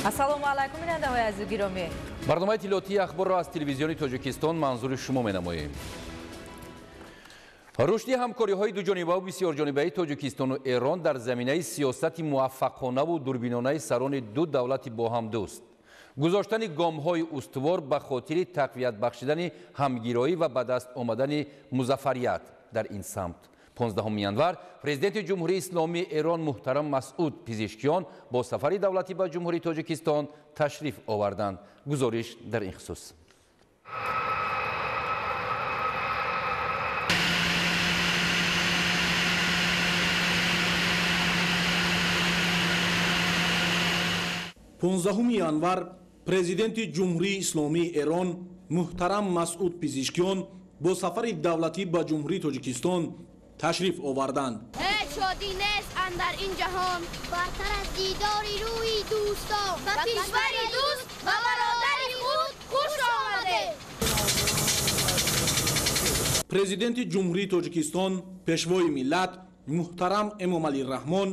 ассалому алайкум бинандаҳои азизу гиромӣ. барномаи иттилоотии ахборро аз телевизиони Тоҷикистон манзури шумо менамоем. рушди ҳамкориҳои дуҷонибаву бисёрҷонибаи Тоҷикистону Эрон дар заминаи сиёсати муваффақонаву дурбинонаи сарони ду давлати боҳамдӯст. гузоштани гомҳои устувор ба хотири тақвият бахшидани ҳамгироӣ ва ба даст омадани музаффарият дар ин самт. 15 январ президенти ҷумҳурии исломии Эрон муҳтарам Масъуд Пизишкиён бо сафари давлатӣ ба ҷумҳурии Тоҷикистон ташриф оварданд. гузориш дар ин хусус. январ президенти ҷумҳурии исломии Эрон муҳтарам Масъуд Пизишкиён бо сафари давлатӣ ба ҷумҳурии Тоҷикистон ташриф оварданд. ҳеҷ шодӣ нест андар ин ҷаҳон бартар аз дидори рӯи дӯстон ба кишвари дӯст ва бародари худ хуш омадед. президенти ҷумҳурии Тоҷикистон пешвои миллат муҳтарам Эмомалӣ Раҳмон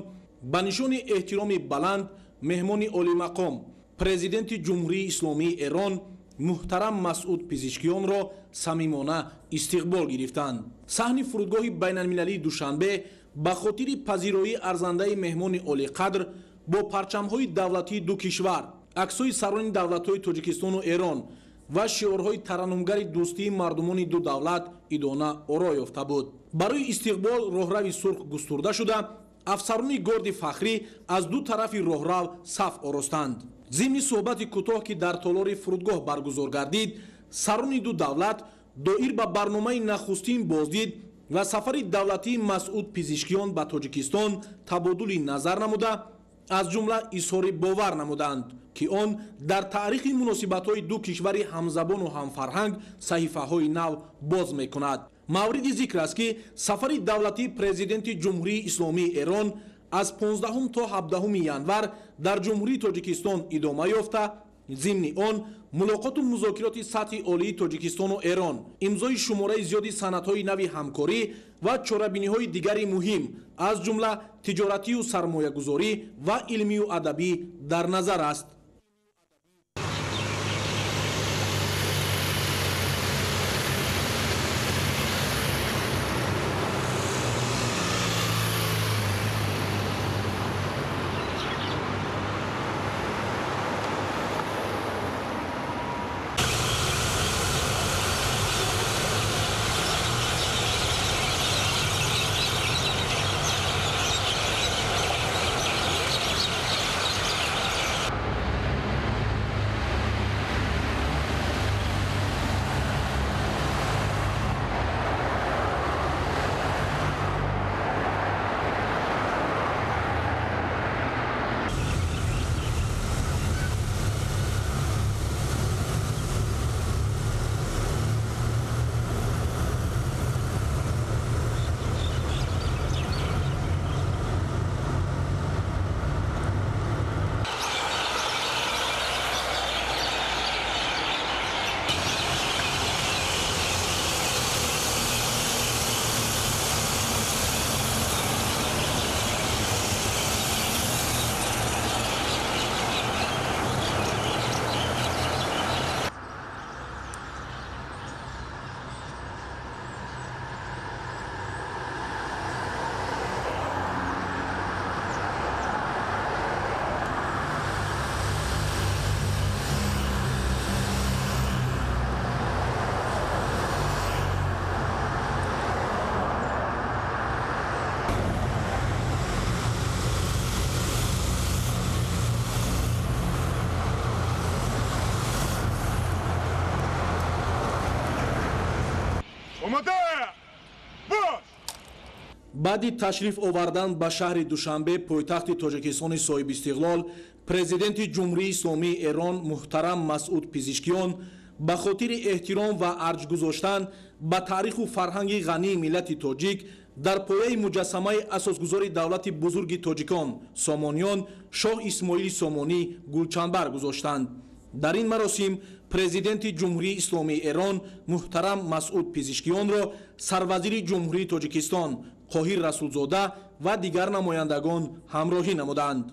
ба нишони эҳтироми баланд меҳмони олимақом президенти ҷумҳурии исломии Эрон муҳтарам Масъуд Пизишкиёнро самимона истиқбол гирифтанд. саҳни фурудгоҳи байналмилалии Душанбе ба хотири пазироии арзандаи меҳмони олиқадр бо парчамҳои давлатии ду кишвар, аксҳои сарони давлатҳои Тоҷикистону Эрон ва шиорҳои тараннумгари дӯстии мардумони ду давлат идона оро ёфта буд. барои истиқбол роҳрави сурх густурда шуда, афсарони горди фахрӣ аз ду тарафи роҳрав саф оростанд. зимни суҳбати кӯтоҳ ки дар толори фурудгоҳ баргузор гардид, сарони ду давлат доир ба барномаи нахустин боздид ва сафари давлатии Масъуд Пизишкиён ба Тоҷикистон табодули назар намуда, аз ҷумла изҳори бовар намуданд ки он дар таърихи муносибатҳои ду кишвари ҳамзабону ҳамфарҳанг саҳифаҳои нав боз мекунад. мавриди зикр аст ки сафари давлатии президенти ҷумҳурии исломии Эрон аз 15 то 17 январ дар ҷумҳурии Тоҷикистон идома ёфта, зимни он мулоқоту музокироти сатҳи олии Тоҷикистону Эрон, имзои шумораи зиёди санадҳои нави ҳамкорӣ ва чорабиниҳои дигари муҳим аз ҷумла тиҷоратию сармоягузорӣ ва илмию адабӣ дар назар аст. баъди ташриф овардан ба шаҳри Душанбе пойтахти Тоҷикистони соҳибистиқлол, президенти ҷумҳурии исломии Эрон муҳтарам Масъуд Пизишкиён ба хотири эҳтиром ва арҷ гузоштан ба таъриху фарҳанги ғании миллати тоҷик дар пояи муҷассамаи асосгузори давлати бузурги тоҷикон Сомониён Шоҳ Исмоили Сомонӣ гулчанбар гузоштанд. дар ин маросим президенти ҷумҳурии исломии Эрон муҳтарам Масъуд Пизишкиёнро сарвазири ҷумҳурии Тоҷикистон Қоҳир Расулзода ва дигар намояндагон ҳамроҳӣ намуданд.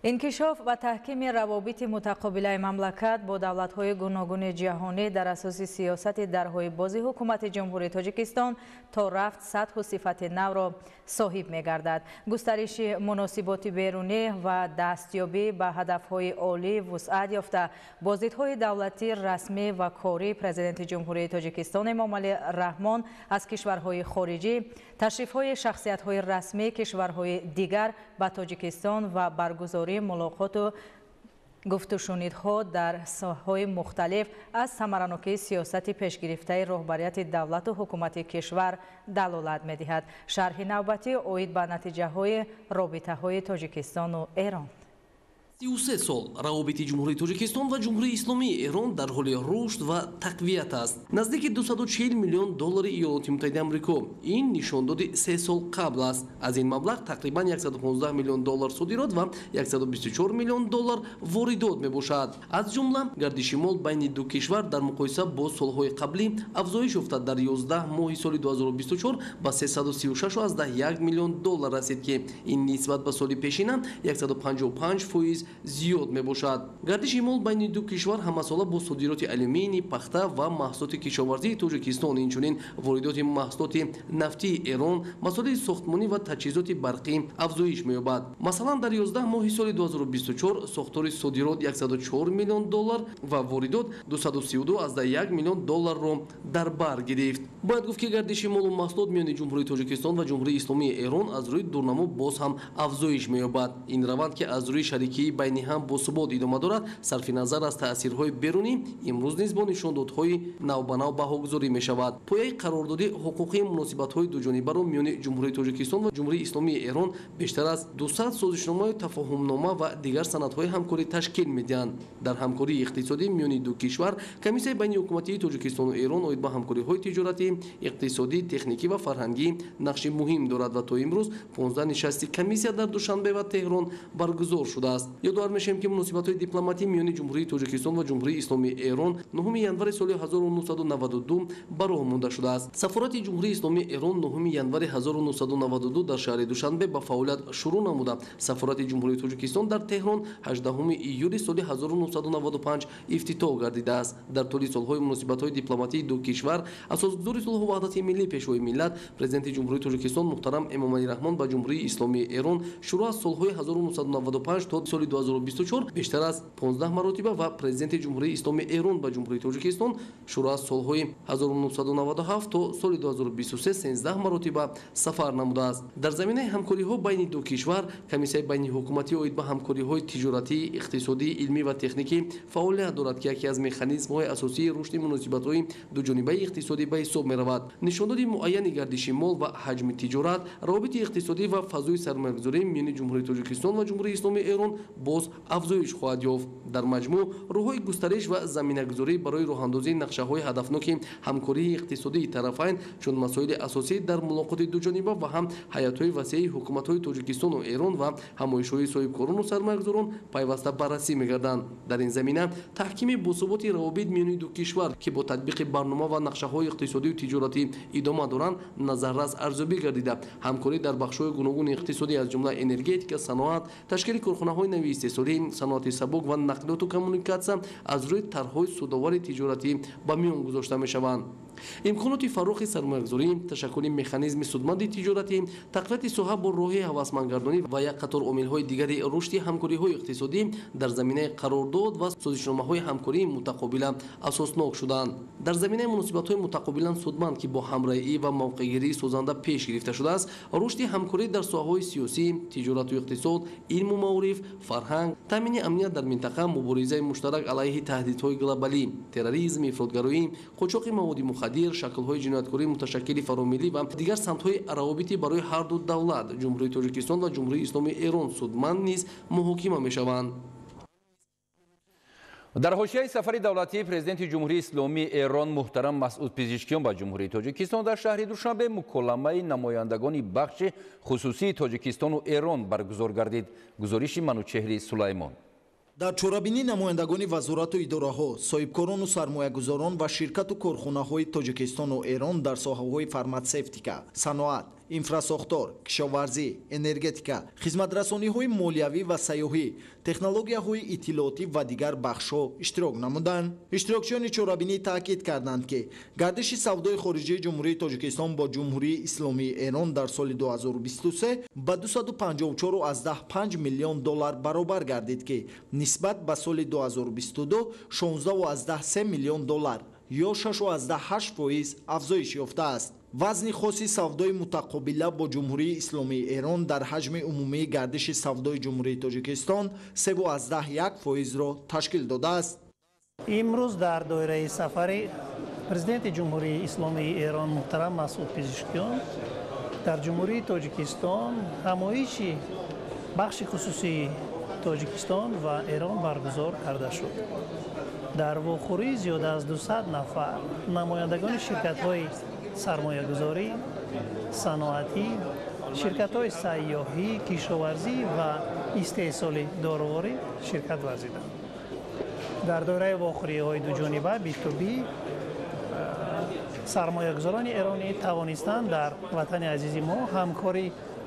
انکشاف و تحکیم روابط متقابل مملکت با دولت‌های گوناگون جهانی در اساس سیاست درهای باز حکومت جمهوری تاجیکستان تا رفت سطح و صفت نو را صاحب می‌گردد. گسترش مناسبات بیرونی و دستیابی به هدف‌های عالی وسعت یافته بازدیدهای دولتی رسمی و کاری پرزیدنت جمهوری تاجیکستان امامعلی رحمان از کشورهای خارجی، تشریف‌های شخصیت‌های رسمی کشورهای دیگر به تاجیکستان و برگزاری ملاقات و گفت‌وشنیدها در ساحه‌های مختلف از ثمراناکی سیاست پیشگرفته رهبریت دولت و حکومت کشور دلالت می‌دهد. شرح نوبتی عاید به نتیجه‌های رابطه‌های تاجیکستان و ایران. 33 سال روابط جمهوری تاجیکستان و جمهوری اسلامی ایران در حال رشد و تقویت است. نزدیک 240 میلیون دلار ایالات متحده آمریکا. این نشانداد 3 سال قبل است. از این مبلغ تقریبا 115 میلیون دلار صادرات و 124 میلیون دلار واردات میباشد. از جمله گردش مال بین دو کشور در مقایسه با سالهای قبلی افزایش یافته. در 11 ماه سال 2024 به 336.1 میلیون دلار رسید که این نسبت به سال پیشین 155% زیاد میباشد. گردش مال بین دو کشور همساله با صادرات آلومینی، پخته و محصولات کشاورزی تاجیکستان، اینچنین واردات محصولات نفتی ایران، مسائل ساختمانی و تجهیزات برقی افزایش می‌یابد. مثلا در 11 ماه سال 2024 ساختار صادرات 104 میلیون دلار و واردات 232.1 میلیون دلار را در بر گرفت. باید گفت که گردش مال و محصولات میان جمهوری تاجیکستان و جمهوری اسلامی ایران از روی دورنما باز هم افزایش می‌یابد. این روند که از روی شریکی بین هم با ثبات ادامه دارد، صرف نظر از تاثیرهای بیرونی، امروز نیز با نشاندادهای نو به نو بهاگذاری می شود. پایه قرارداد حقوقی مناسبت‌های دوجانبه را میان جمهوری تاجیکستان و جمهوری اسلامی ایران بیشتر از 200 سازشنامه، تفاهمنامه و دیگر سندهای همکاری تشکیل می‌دهند. در همکاری اقتصادی میان دو کشور، کمیسیون بین حکومتی تاجیکستان و ایران اوید به همکاری‌های تجارتی، اقتصادی، تکنیکی و فرهنگی نقش مهم دارد و تا امروز 15 نشست کمیسیون در دوشنبه و تهران برگزار شده است. یادآور میشیم که مناسبت‌های دیپلماتی میان جمهوری تاجیکستان و جمهوری اسلامی ایران 9 ینور سال 1992 براه مانده شده است. سفارت جمهوری اسلامی ایران 9 ینور 1992 در شهر دوشنبه به فعالیت شروع نموده. سفارت جمهوری تاجیکستان در تهران 18 ایول سال 1995 افتتاح گردیده است. در طول سال‌های مناسبت‌های دیپلماتی دو کشور، اساسگزار صلح و وحدت ملی پیشوای ملت پرزیدنت جمهوری تاجیکستان محترم امامعلی رحمان با جمهوری اسلامی ایران شروع از صلح‌های 1995 تا سال 2024 بیشتر از 15 مرتبه و پرزیدنت جمهوری اسلامی ایران با جمهوری تاجیکستان شروع از صلح‌های 1997 تا سال 2023 13 مرتبه سفر نموده است. در زمینه همکاری‌ها بین دو کشور، کمیسیون بین حکومتی اوید به همکاری‌های تجارتی، اقتصادی، علمی و تکنیکی فعالیت دارد که یکی از مکانیزم‌های اساسی رشد مناسبت‌های دوجانبه اقتصادی به حساب می‌رود. نشانداد معین گردش مال و حجم تجارت، روابط اقتصادی و فضای سرمایه‌گذاری میان جمهوری تاجیکستان و جمهوری اسلامی ایران باز افزایش خواهد یافت. در مجموع راه‌های گسترش و زمینه‌گذاری برای راه‌اندازی نقشه‌های هدفناک همکاری اقتصادی طرفین چون مسائل اساسی در ملاقات دوجانبه و هم هیئت‌های وسیع حکومت‌های تاجیکستان و ایران و همایش‌های صاحبکاران و سرمایه‌گذاران پیوسته بررسی می‌گردند. در این زمینه تحکیم باثبات روابط میان دو کشور که با تطبیق برنامه و نقشه‌های اقتصادی و تجارتی ادامه دارند نظررس ارزیابی گردیده. همکاری در بخش‌های گوناگون اقتصادی از جمله انرژتیک، صنعت، تشکیل کارخانه‌های نوین استثماری، صنعت سبک و نقلیات و کمونیکاسیون از روی طرح‌های سودآور تجارتی به میان گذاشته می‌شوند. امکانات فراخ سرمایه‌گذاری، تشکیل مکانیزم سودمند تجارتی، تقویت ساحه با راه هوسمندگردانی و یک قطار عامل‌های دیگر رشد همکاری‌های اقتصادی در زمینه قرارداد و سازشنامه‌های همکاری متقابلا اساسناک شدند. در زمینه مناسبت‌های متقابلا سودمند که با همراهی و موقع‌گیری سازنده پیش گرفته شده است، رشد همکاری در ساحه‌های سیاسی، تجارت و اقتصاد، علم و معارف، فرهنگ، تامین امنیت در منطقه، مبارزه مشترک علیه تهدیدهای گلوبالی، تروریسم، افراطگرایی، قاچاق مواد مخدر، شکل‌های جنایتکاری متشکل فراملی و دیگر سمت‌های روابطی برای هر دو دولت، جمهوری تاجیکستان و جمهوری اسلامی ایران سودمند نیز محاکمه می‌شوند. در حاشیه سفر دولتی پرزیدنت جمهوری اسلامی ایران محترم مسعود پزشکیان با جمهوری تاجیکستان در شهر دوشنبه مکالمه نمایندگان بخش خصوصی تاجیکستان و ایران برگزار گردید. گزارش منوچهر سلیمان. در чорабинӣ намояндагони вазорату идораҳо, соҳибкорону сармоягузорон ва ширкату корхонаҳои Тоҷикистону Эрон дар соҳаҳои фарматсевтика, саноат, инфрасохтор, кишоварзӣ, энергетика, хизматрасониҳои молиявӣ ва сайёҳӣ, технологияҳои иттилоотӣ ва дигар бахшҳо иштирок намуданд. Иштирокчиёни чорабинӣ таъкид карданд ки гардиши савдои хориҷии ҷумҳурии Тоҷикистон бо ҷумҳурии исломии Эрон дар соли 2023 ба $254.5 миллион баробар гардид ки нисбат ба соли 2022 $16.3 миллион ё 6.8% афзоиш ёфтааст. вазни хоси савдои мутақобила бо ҷумҳурии исломии Эрон дар ҳаҷми умумии гардиши савдои ҷумҳурии Тоҷикистон 3.1%-ро ташкил додааст. имрӯз дар доираи сафари президенти ҷумҳурии исломии Эрон муҳтарам Масъуд Пезешкиён дар ҷумҳурии Тоҷикистон ҳамоиши бахши хусусии Тоҷикистон ва Эрон баргузор карда шуд. дар вохӯрии зиёда аз 200 нафар намояндагони ширкатҳои сармоягузорӣ, саноатӣ, ширкатҳои сайёҳӣ, кишоварзӣ ва истеҳсоли дороворӣ ширкат варзиданд. дар доираи вохӯриҳои дуҷониба B2B сармоягузорони эронӣ тавонистанд дар ватани азизи мо ҳамкорӣ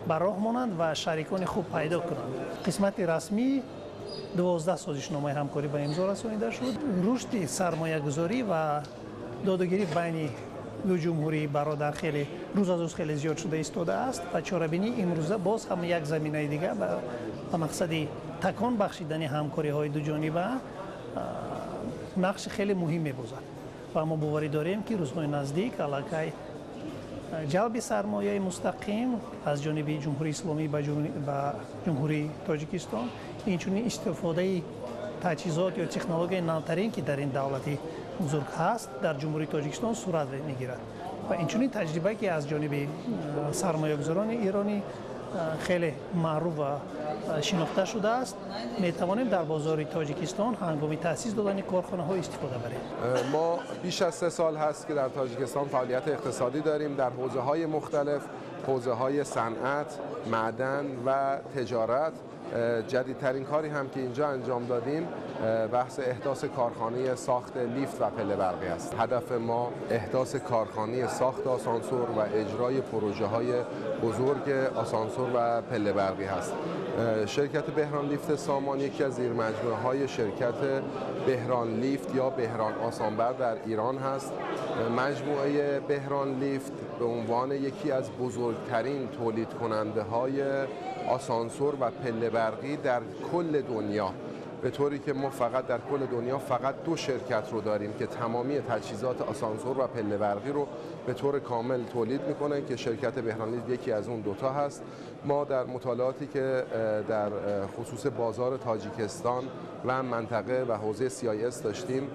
ба роҳ монанд ва шарикони хуб пайдо кунанд. қисмати расмӣ 12 созишномаи ҳамкорӣ ба имзо расонида шуд. рушди сармоягузорӣ ва додугирӣ байни ду ҷумҳурии бародар хеле рӯз аз рӯз хеле зиёд шуда истодааст ва чорабинӣ имрӯза боз ҳам як заминаи дигар ба мақсади такон бахшидани ҳамкориҳои дуҷониба нақши хеле муҳим мебозад ва мо боварӣ дорем ки рӯзҳои наздик аллакай ҷалби сармояи мустақим аз ҷониби ҷумҳурии исломӣ ба ҷумҳурии Тоҷикистон инчунин истифодаи таҷҳизот ё технологияи навтарин ки дар ин давлати бузург ҳаст дар ҷумҳурии Тоҷикистон сурат мегирад ва инчунин таҷриба ки аз ҷониби сармоягузорони эронӣ хеле маъруф ва шинохта шудааст метавонем дар бозори Тоҷикистон ҳангоми таъсис додани корхонаҳо истифода барем. ما بیش از 3 سال هست که در تاجیکستان فعالیت اقتصادی داریم در حوزه‌های مختلف، حوزه‌های صنعت، معدن و تجارت. جدیدترین کاری هم که اینجا انجام دادیم بحث احداث کارخانه ساخت لیفت و پله برقی است. هدف ما احداث کارخانه ساخت آسانسور و اجرای پروژه‌های بزرگ آسانسور و پله برقی هست. شرکت بهران لیفت سامان یکی از زیرمجموعه‌های شرکت بهران لیفت یا بهران آسانبر در ایران هست. مجموعه بهران لیفت به عنوان یکی از بزرگترین تولید کننده های آسانسور و پله برقی در کل دنیا، به طوری که ما فقط در کل دنیا فقط 2 شرکت رو داریم که تمامی تجهیزات آسانسور و پله برقی رو به طور کامل تولید میکنن که شرکت بهران لیفت یکی از اون 2 تا هست. ما در مطالعاتی که در خصوص بازار تاجیکستان و منطقه و حوزه CIS داشتیم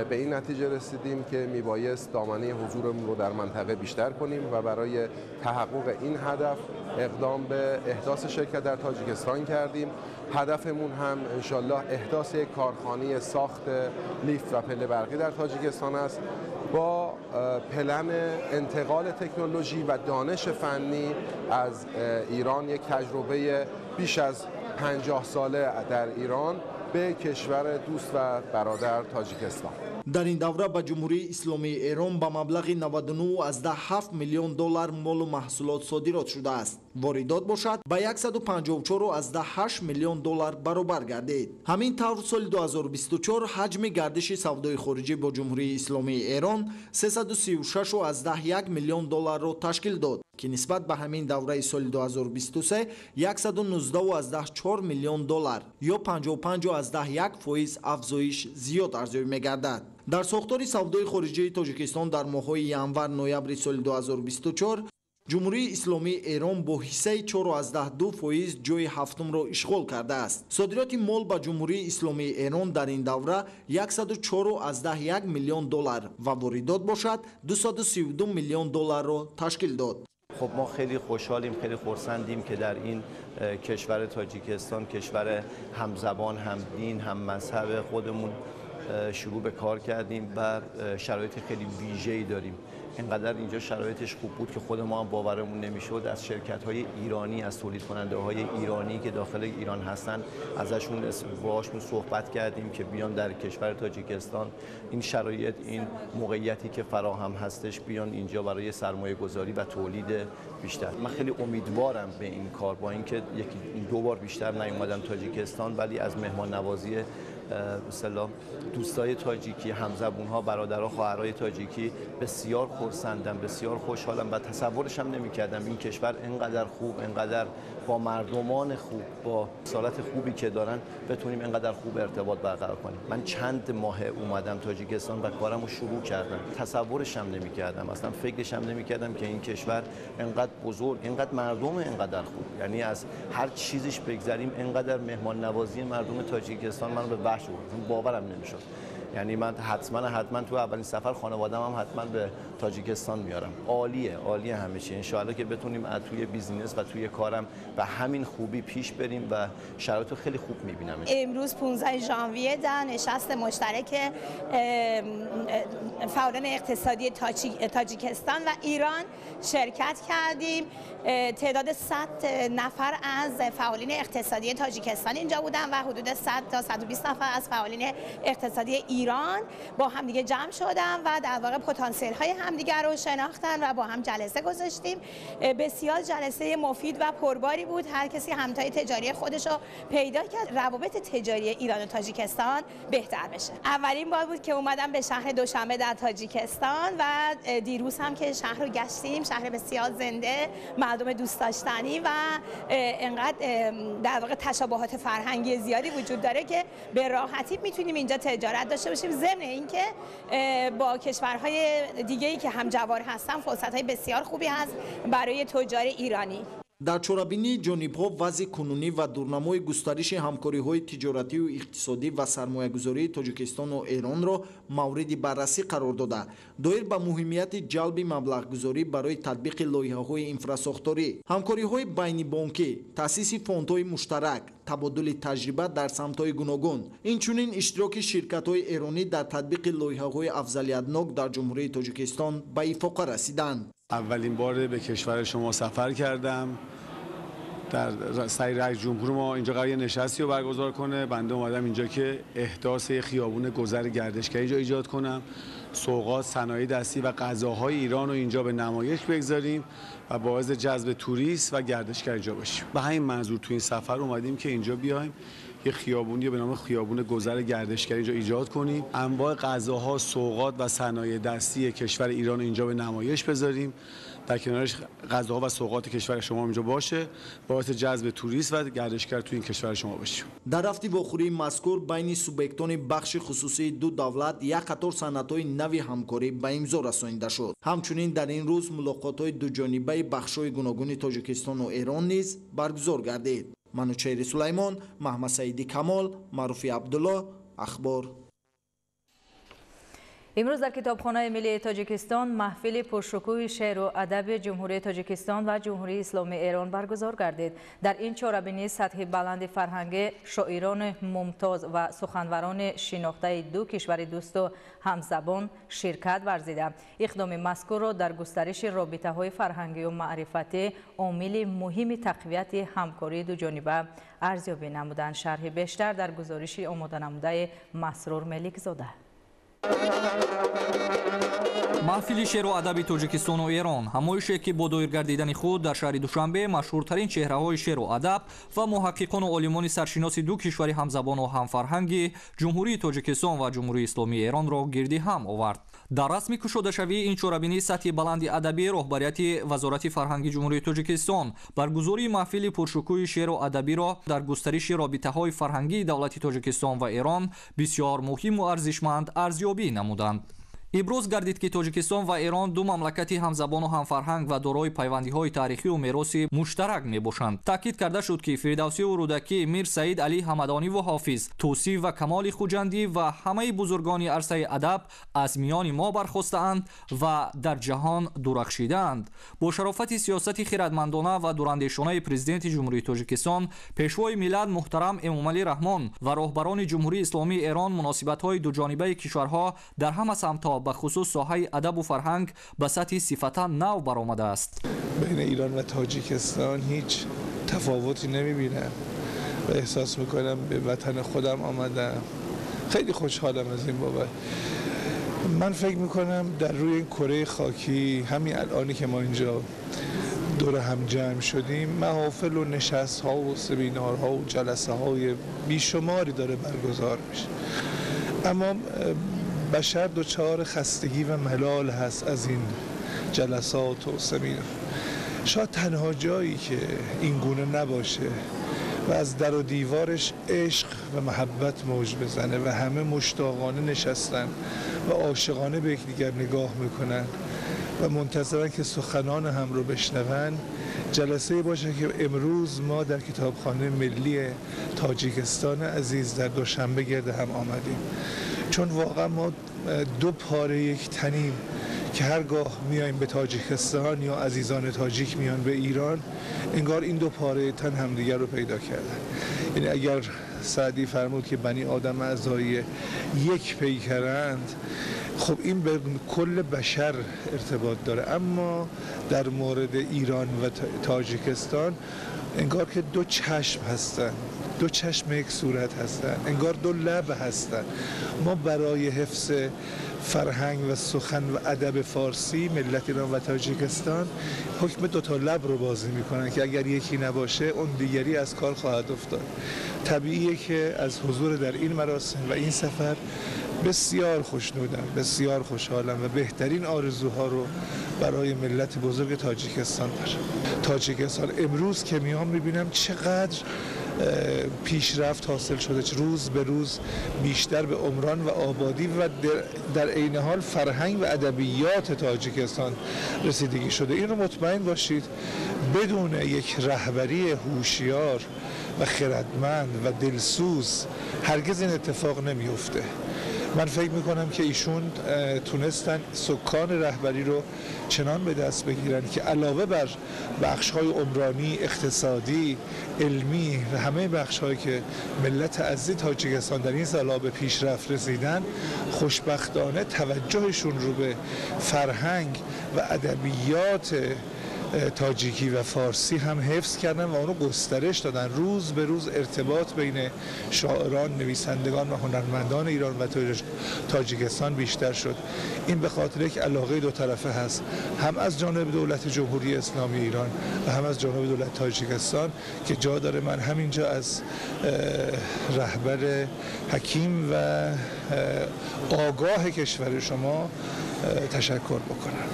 به این نتیجه رسیدیم که میبایست دامنه حضورمون رو در منطقه بیشتر کنیم و برای تحقق این هدف اقدام به احداث شرکت در تاجیکستان کردیم. هدفمون هم انشالله احداث یک کارخانه ساخت لیفت و پله برقی در تاجیکستان است با پلن انتقال تکنولوژی و دانش فنی از ایران، یک تجربه بیش از 50 ساله در ایران به کشور دوست و برادر تاجیکستان. дар ин давра ба ҷумҳурии исломии Эрон ба маблағи 99.7 миллион доллар молу маҳсулот содирот шудааст. воридот бошад ба 154.8 миллион доллар баробар гардид. ҳамин тавр соли 2024 ҳаҷми гардиши савдои хориҷӣ бо ҷумҳурии исломии Эрон 336.1 миллион долларро ташкил дод ки нисбат ба ҳамин давраи соли 2023 119.4 миллион доллар ё 55.1% афзоиш зиёд арзёй мегардад. дар сохтори савдои хориҷии Тоҷикистон дар моҳҳои январ-ноябри соли 2024 ҷумҳурии исломии Эрон бо ҳиссаи 4.2% ҷои ҳафтумро ишғол кардааст. содироти мол ба ҷумҳурии исломии Эрон дар ин давра 104.1 миллион доллар ва воридот бошад 232 миллион долларро ташкил дод. خب ما خیلی خوشحالیم، خیلی خرسندیم که در این کشور تاجیکستان، کشور همزبان، هم دین، هم مذهب خودمون شروع به کار کردیم و شرایط خیلی ویژه‌ای داریم. اینقدر اینجا شرایطش خوب بود که خود ما هم باورمون نمیشد. از شرکت‌های ایرانی، از تولید کننده‌های ایرانی که داخل ایران هستن ازشون باهاشون صحبت کردیم که بیان در کشور تاجیکستان این شرایط، این موقعیتی که فراهم هستش، بیان اینجا برای سرمایه‌گذاری و تولید بیشتر. من خیلی امیدوارم به این کار، با اینکه دو بار بیشتر نیومدم تاجیکستان، ولی از مهمان نوازی مثلا دوستای تاجیکی، همزبونها، برادرها، خواهرای تاجیکی بسیار خرسندم، بسیار خوشحالم و تصورش هم نمی‌کردم این کشور اینقدر خوب، اینقدر با مردمان خوب، با اصالت خوبی که دارن بتونیم اینقدر خوب ارتباط برقرار کنیم. من چند ماه اومدم تاجیکستان و کارمو شروع کردم. تصورش هم نمی‌کردم، اصلا فکرش هم نمی‌کردم که این کشور اینقدر بزرگ، اینقدر مردم اینقدر خوب، یعنی از هر چیزیش بگذریم اینقدر مهمان نوازی مردم تاجیکستان منو به وحش آورد. باورم نمی‌شد. یعنی من حتما تو اولین سفر خانواده‌ام هم حتما به تاجیکستان میارم. عالیه همه چی. ان شاءالله که بتونیم از توی بیزینس و توی کارم و همین خوبی پیش بریم و شرایط خیلی خوب می‌بینم. امروز 15 ژانویه در نشست مشترک فعالان اقتصادی تاجیکستان و ایران شرکت کردیم. تعداد 100 نفر از فعالین اقتصادی تاجیکستان اینجا بودن و حدود 100 تا 120 نفر از فعالین اقتصادی ایران با همدیگه جمع شدن و در واقع پتانسیل های همدیگه رو شناختن و با هم جلسه گذاشتیم. بسیار جلسه مفید و پرباری بود. هر کسی همتای تجاری خودش رو پیدا کرد. روابط تجاری ایران و تاجیکستان بهتر بشه. اولین بار بود که اومدم به شهر دوشنبه در تاجیکستان و دیروز هم که شهر رو گشتیم. شهر بسیار زنده، مردم دوست داشتنی و انقدر در واقع تشابهات فرهنگی زیادی وجود داره که به راحتی میتونیم اینجا تجارت داشته باشیم. ضمن اینکه با کشورهای دیگه‌ای که همجوار هستن فرصت‌های بسیار خوبی هست برای تجار ایرانی. дар чорабинии ҷонибҳо вазъи кунунӣ ва дурнамои густариши ҳамкориҳои тиҷоратию иқтисодӣ ва сармоягузории Тоҷикистону Эронро мавриди баррасӣ қарор дода, доир ба муҳимияти ҷалби маблағгузорӣ барои татбиқи лоиҳаҳои инфрасохторӣ, ҳамкориҳои байнибонкӣ, таъсиси фондҳои муштарак, табодули таҷриба дар самтҳои гуногун, инчунин иштироки ширкатҳои эронӣ дар татбиқи лоиҳаҳои афзалиятнок дар ҷумҳурии Тоҷикистон ба ифоқа расиданд. اولین بار به کشور شما سفر کردم. در سری رئیس جمهور ما اینجا قرار نشستی رو برگزار کنه. بنده اومدم اینجا که احداث خیابون گذر گردشگری اینجا ایجاد کنم، سوغات، صنایع دستی و غذاهای ایران رو اینجا به نمایش بگذاریم و باعث جذب توریست و گردشگر اینجا باشیم. به همین منظور تو این سفر اومدیم که اینجا بیایم یه خیابونی به نام خیابون گذر گردشگری اینجا ایجاد کنیم، انواع غذاها، سوغات و صنایع دستی کشور ایران اینجا به نمایش بذاریم، در کنارش غذاها و سوغات کشور شما اینجا باشه، باعث جذب توریست و گردشگر تو این کشور شما باشیم. در рафти вохӯрии мазкур байни субъектони бахши хусусии ду давлат як қатор санадҳои нави ҳамкорӣ ба имзо расонида шуд. ҳамчунин дар ин рӯз мулоқотҳои дуҷонибаи бахшҳои гуногуни Тоҷикистону Эрон низ баргузор гардид. манучайри Сулаймон, Маҳмад Саиди Камол, Маъруфи Абдулло, Ахбор. امروز در کتابخانه ملی تاجیکستان محفل پرشکوه شعر و ادب جمهوری تاجیکستان و جمهوری اسلامی ایران برگزار گردید. در این چهاربینی سطح بلند فرهنگ شاعران ممتاز و سخنوران شناخته دو کشور دوست و همزبان شرکت ورزیده. اقدام مذکور را در گسترش رابطه های فرهنگی و معرفتی عامل مهم تقویت همکاری دو جانبه ارزیابی نمودند. شرح بیشتر در گزارش آماده نموده مسرور ملیک زاده. محفل شعر و ادب تاجیکستان و ایران همایشی که با دایر گردیدن خود در شهر دوشنبه مشهورترین چهره‌های شعر و ادب و محققان و عالمان سرشناس دو کشور همزبان و همفرهنگ جمهوری تاجیکستان و جمهوری اسلامی ایران را گردی هم آورد. در رسمی گشوده‌شوی این چهاربینی سطح بلند ادبی رهبریت وزارت فرهنگ جمهوری تاجیکستان برگزاری محفل پرشکوه شعر و ادبی را در گسترش رابطه‌های فرهنگی دولت تاجیکستان و ایران بسیار مهم و ارزشمند ارزیابی نمودند. иброз гардид ки тоҷикистон ва эрон ду мамлакати ҳамзабону ҳамфарҳанг ва дорои пайвандиҳои таърихию мероси муштарак мебошанд. таъкид карда шуд ки фирдавсию рӯдакӣ, мир Саид Али Ҳамадониву Ҳофиз, Тӯсӣ ва Камоли Хуҷандӣ ва ҳамаи бузургони арсаи адаб аз миёни мо бархостаанд ва дар ҷаҳон дурахшидаанд. бо шарофати сиёсати хирадмандона ва дурандешонаи президенти ҷумҳурии Тоҷикистон, пешвои миллат муҳтарам Эмомалӣ Раҳмон ва роҳбарони ҷумҳурии Исломии Эрон муносибатҳои дуҷонибаи кишварҳо дар ҳама самтҳо ба хусус соҳаи адабу фарҳанг ба сатҳи сифатан нав баромадааст. بین ایران و تاجیکستان هیچ تفاوتی نمیبینم و احساس میکنم به وطن خودم آمدم. خیلی خوشحالم از این بابت. من فکر میکنم در روی این کره خاکی همین الانی که ما اینجا دور هم جمع شدیم، محافل و نشست ها و سمینار ها و جلسه های بیشماری داره برگزار میشه، اما بشر دچار خستگی و ملال هست از این جلسات و سمینار. شاید تنها جایی که این گونه نباشه و از در و دیوارش عشق و محبت موج بزنه و همه مشتاقانه نشستن و عاشقانه به یکدیگر نگاه میکنن و منتظرن که سخنان هم رو بشنون، جلسه باشه که امروز ما در کتابخانه ملی تاجیکستان عزیز در دوشنبه گرد هم آمدیم، چون واقعا ما دو پاره یک تنیم که هرگاه میایم به تاجیکستان یا عزیزان تاجیک میان به ایران، انگار این دو پاره تن همدیگر رو پیدا کردن. یعنی اگر سعدی فرمود که بنی آدم اعضای یک پیکرند، خب این به کل بشر ارتباط داره، اما در مورد ایران و تاجیکستان انگار که دو چشم هستن، دو چشم یک صورت هستن، انگار دو لب هستن. ما برای حفظ فرهنگ و سخن و ادب فارسی، ملت ایران و تاجیکستان حکم دو تا لب رو بازی میکنن که اگر یکی نباشه اون دیگری از کار خواهد افتاد. طبیعیه که از حضور در این مراسم و این سفر بسیار خوشنودم، بسیار خوشحالم و بهترین آرزوها رو برای ملت بزرگ تاجیکستان دارم. تاجیکستان امروز که میام میبینم چقدر پیشرفت حاصل شده، روز به روز بیشتر به عمران و آبادی و در عین حال فرهنگ و ادبیات تاجیکستان رسیدگی شده. این رو مطمئن باشید بدون یک رهبری هوشیار و خردمند و دلسوز هرگز این اتفاق نمیفته. من فکر میکنم که ایشون تونستن سکان رهبری رو چنان به دست بگیرن که علاوه بر بخش‌های عمرانی، اقتصادی، علمی و همه بخش‌هایی که ملت عزیز تاجیکستان در این سال‌ها به پیشرفت رسیدن، خوشبختانه توجهشون رو به فرهنگ و ادبیات تاجیکی و فارسی هم حفظ کردن و اونو گسترش دادن. روز به روز ارتباط بین شاعران، نویسندگان و هنرمندان ایران و تاجیکستان بیشتر شد. این به خاطر یک علاقه دو طرفه هست، هم از جانب دولت جمهوری اسلامی ایران و هم از جانب دولت تاجیکستان، که جا داره من همینجا از رهبر حکیم و آگاه کشور شما تشکر بکنم.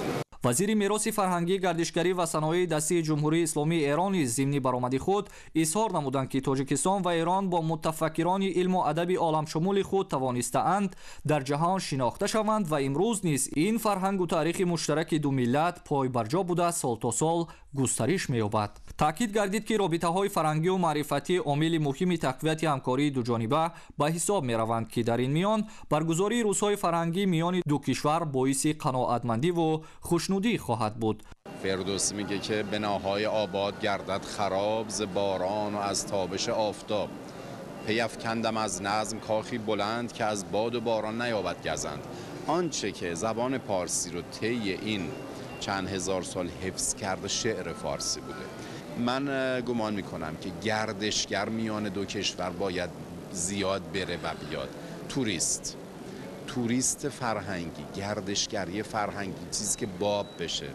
вазири мероси фарҳангӣ, гардишгарӣ ва саноеи дастии ҷумҳурии исломии Эрон низ зимни баромади худ изҳор намуданд ки Тоҷикистон ва Эрон бо мутафаккирони илму адаби оламшумули худ тавонистаанд дар ҷаҳон шинохта шаванд ва имрӯз низ ин фарҳангу таърихи муштараки ду миллат пойбарҷо буда сол то сол густариш меёбад. таъкид гардид ки робитаҳои фарҳангию маърифатӣ омили муҳими тақвияти ҳамкории дуҷониба ба ҳисоб мераванд, ки дар ин миён баргузории рӯзҳои фарҳангӣ миёни ду кишвар боиси қаноатмандиву хушнудӣ хоҳад буд. فردوسی میگه که بناهای آباد گردد خراب ز باران و از تابش آفتاب. پیفکندم از نظم کاخی بلند که از باد و باران نیابد گزند. آنچه که زبان پارسی رو طی این چند هزار سال حفظ کرده شعر فارسی بوده. من گمان میکنم که گردشگر میان دو کشور باید زیاد بره و بیاد. توریست فرهنگی، گردشگری فرهنگی، چیزی که باب بشه.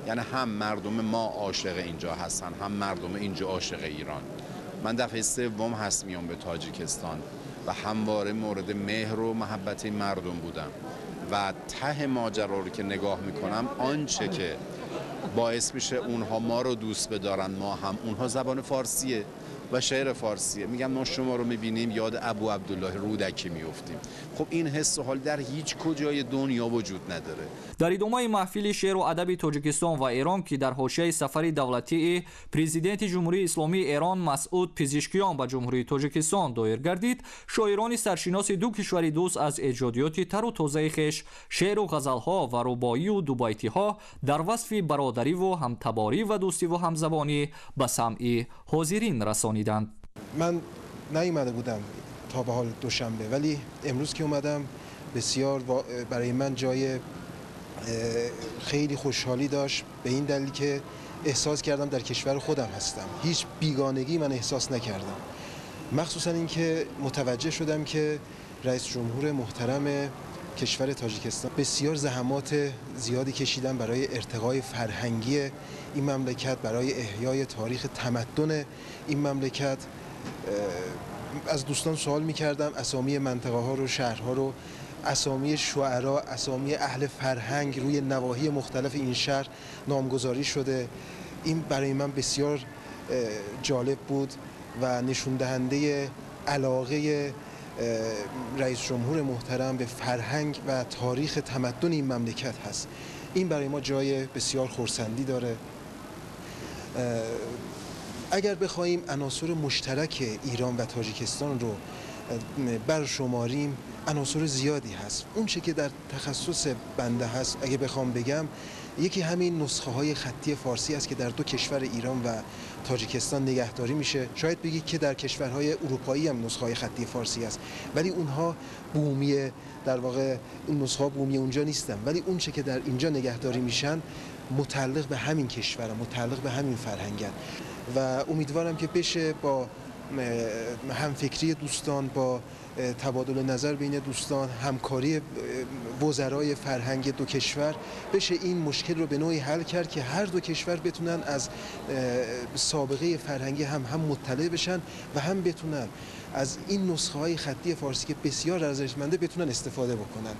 یعنی هم مردم ما عاشق اینجا هستن، هم مردم اینجا عاشق ایران. من دفعه سوم هست میام به تاجیکستان و همواره مورد مهر و محبت این مردم بودم و ته ماجرا رو که نگاه میکنم، آنچه که باعث میشه اونها ما رو دوست بدارن، ما هم. اونها زبان فارسیه و شعر فارسیه. میگن ما شما رو میبینیم یاد ابو عبدالله رودکی میفتیم. خب این حس و حال در هیچ کجای دنیا وجود نداره. در ادامه محفل شعر و ادب تاجیکستان و ایران که در حاشیه سفر دولتی پرزیدنت جمهوری اسلامی ایران مسعود پزشکیان به جمهوری تاجیکستان دایر گردید، شاعران سرشناس دو کشور دوست از ایجادیات تر و تازه خویش، شعر و غزلها و رباعی و دوبیتیها در وصف برادری و همتباری و دوستی و همزبانی به سمع حاضرین رسانیدند. من نیومده بودم تا به حال دوشنبه، ولی امروز که اومدم بسیار برای من جای خیلی خوشحالی داشت، به این دلیل که احساس کردم در کشور خودم هستم. هیچ بیگانگی من احساس نکردم، مخصوصا اینکه متوجه شدم که رئیس جمهور محترم کشور تاجیکستان بسیار زحمات زیادی کشیدن برای ارتقای فرهنگی این مملکت، برای احیای تاریخ تمدن این مملکت. از دوستان سوال می‌کردم اسامی منطقه ها رو، شهرها رو، اسامی شعرا، اسامی اهل فرهنگ روی نواحی مختلف این شهر نامگذاری شده. این برای من بسیار جالب بود و نشون دهنده علاقه رئیس جمهور محترم به فرهنگ و تاریخ تمدن این مملکت هست. این برای ما جای بسیار خرسندی داره. اگر بخوایم عناصر مشترک ایران و تاجیکستان رو برشماریم، عناصر زیادی هست. اون چه که در تخصص بنده هست اگه بخوام بگم، یکی همین نسخه های خطی فارسی است که در دو کشور ایران و تاجیکستان نگهداری میشه. شاید بگید که در کشورهای اروپایی هم نسخه های خطی فارسی است، ولی اونها بومی، در واقع اون نسخه ها بومی اونجا نیستن، ولی اون چه که در اینجا نگهداری میشن متعلق به همین کشور، متعلق به همین فرهنگن و امیدوارم که بشه با همفکری دوستان، با تبادل نظر بین دوستان، همکاری وزرای فرهنگ دو کشور بشه این مشکل رو به نوعی حل کرد که هر دو کشور بتونن از سابقه فرهنگی هم مطلع بشن و هم بتونن از این نسخه های خطی فارسی که بسیار ارزشمنده بتونن استفاده بکنن.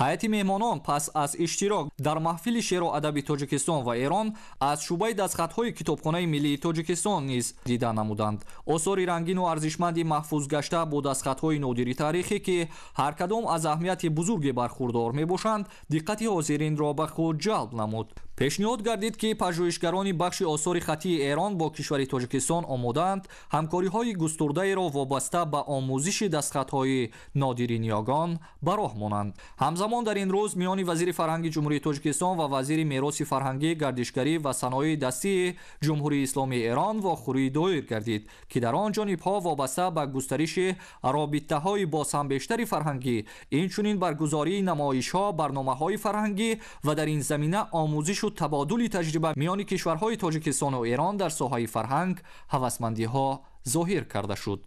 ҳайати меҳмонон пас аз иштирок дар маҳфили шеъру адаби тоҷикистон ва эрон аз шӯъбаи дастхатҳои китобхонаи миллии тоҷикистон низ дида намуданд. осори рангину арзишманди маҳфуз гашта бо дастхатҳои нодири таърихӣ ки ҳар кадом аз аҳамияти бузурге бархурдор мебошанд, диққати ҳозиринро ба худ ҷалб намуд. пешниҳод гардид ки пажӯҳишгарони бахши осори хатии эрон бо кишвари тоҷикистон омодаанд ҳамкориҳои густурдаеро вобаста ба омӯзиши дастхатҳои нодирин ягон ба роҳ монанд. ҳамзамон дар ин рӯз миёни вазири фарҳанги ҷумҳурии тоҷикистон ва вазири мероси фарҳангӣ, гардишгарӣ ва саноеи дастии ҷумҳурии исломии эрон вохӯрӣ доир гардид ки дар он ҷонибҳо вобаста ба густариши робитаҳои бозҳамбештари фарҳангӣ, инчунин баргузории намоишҳо, барномаҳои фарҳангӣ ва дар ин замина омӯзишу табодули таҷриба миёни кишварҳои тоҷикистону эрон дар соҳаи фарҳанг ҳавасмандиҳо зоҳир карда шуд.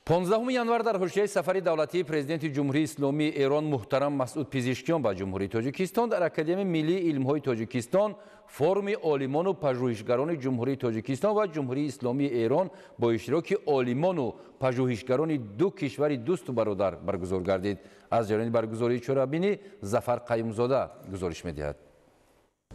15 январ дар ҳошияи сафари давлатии президенти ҷумҳурии исломии эрон муҳтарам Масъуд Пезешкиён ба ҷумҳурии Тоҷикистон дар Академияи миллии илмҳои Тоҷикистон форуми олимону пажӯҳишгарони ҷумҳурии Тоҷикистон ва ҷумҳурии исломии эрон бо иштироки олимону пажӯҳишгарони ду кишвари дӯсту бародар баргузор гардид. аз ҷараёни баргузории чорабинӣ Зафар Қаюмзода гузориш медиҳад.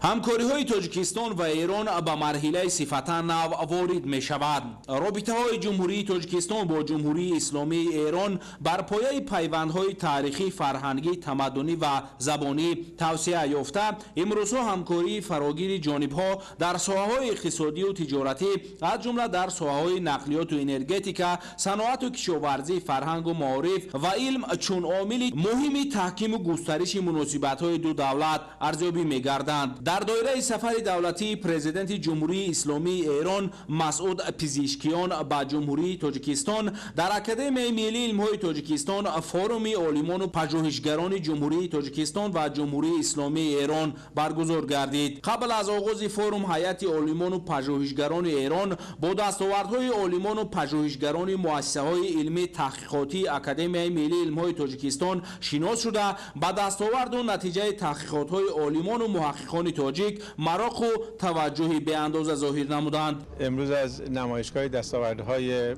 ҳамкориҳои тоҷикистон ва эрон ба марҳилаи сифатан нав ворид мешавад. робитаҳои ҷумҳурии тоҷикистон бо ҷумҳурии исломии эрон бар пояи пайвандҳои таърихӣ, фарҳангӣ, тамаддунӣ ва забонӣ тавсеа ёфта, имрӯзҳо ҳамкории фарогири ҷонибҳо дар соҳаҳои иқтисодию тиҷоратӣ, аз ҷумла дар соҳаҳои нақлиёту энергетика, саноату кишоварзӣ, фарҳангу маориф ва илм чун омили муҳими таҳкиму густариши муносибатҳои ду давлат арзёбӣ мегарданд. дар доираи сафари давлатии президенти ҷумҳурии исломии эрон Масъуд Пезешкиён ба ҷумҳурии Тоҷикистон дар Академияи миллии илмҳои Тоҷикистон форуми олимону пажӯҳишгарони ҷумҳурии Тоҷикистон ва ҷумҳурии исломии эрон баргузор гардид. қабл аз оғози форум ҳайати олимону пажӯҳишгарони эрон бо дастовардҳои олимону пажӯҳишгарони муассисаҳои илмӣ таҳқиқотии Академияи миллии илмҳои Тоҷикистон шинос шуда, ба дастоварду натиҷаи таҳқиқотҳои олимону муҳаққиқони тоҷик мароқу таваҷҷуҳи беандоза зоҳир намуданд. امروز از نمایشگاه دستاوردهای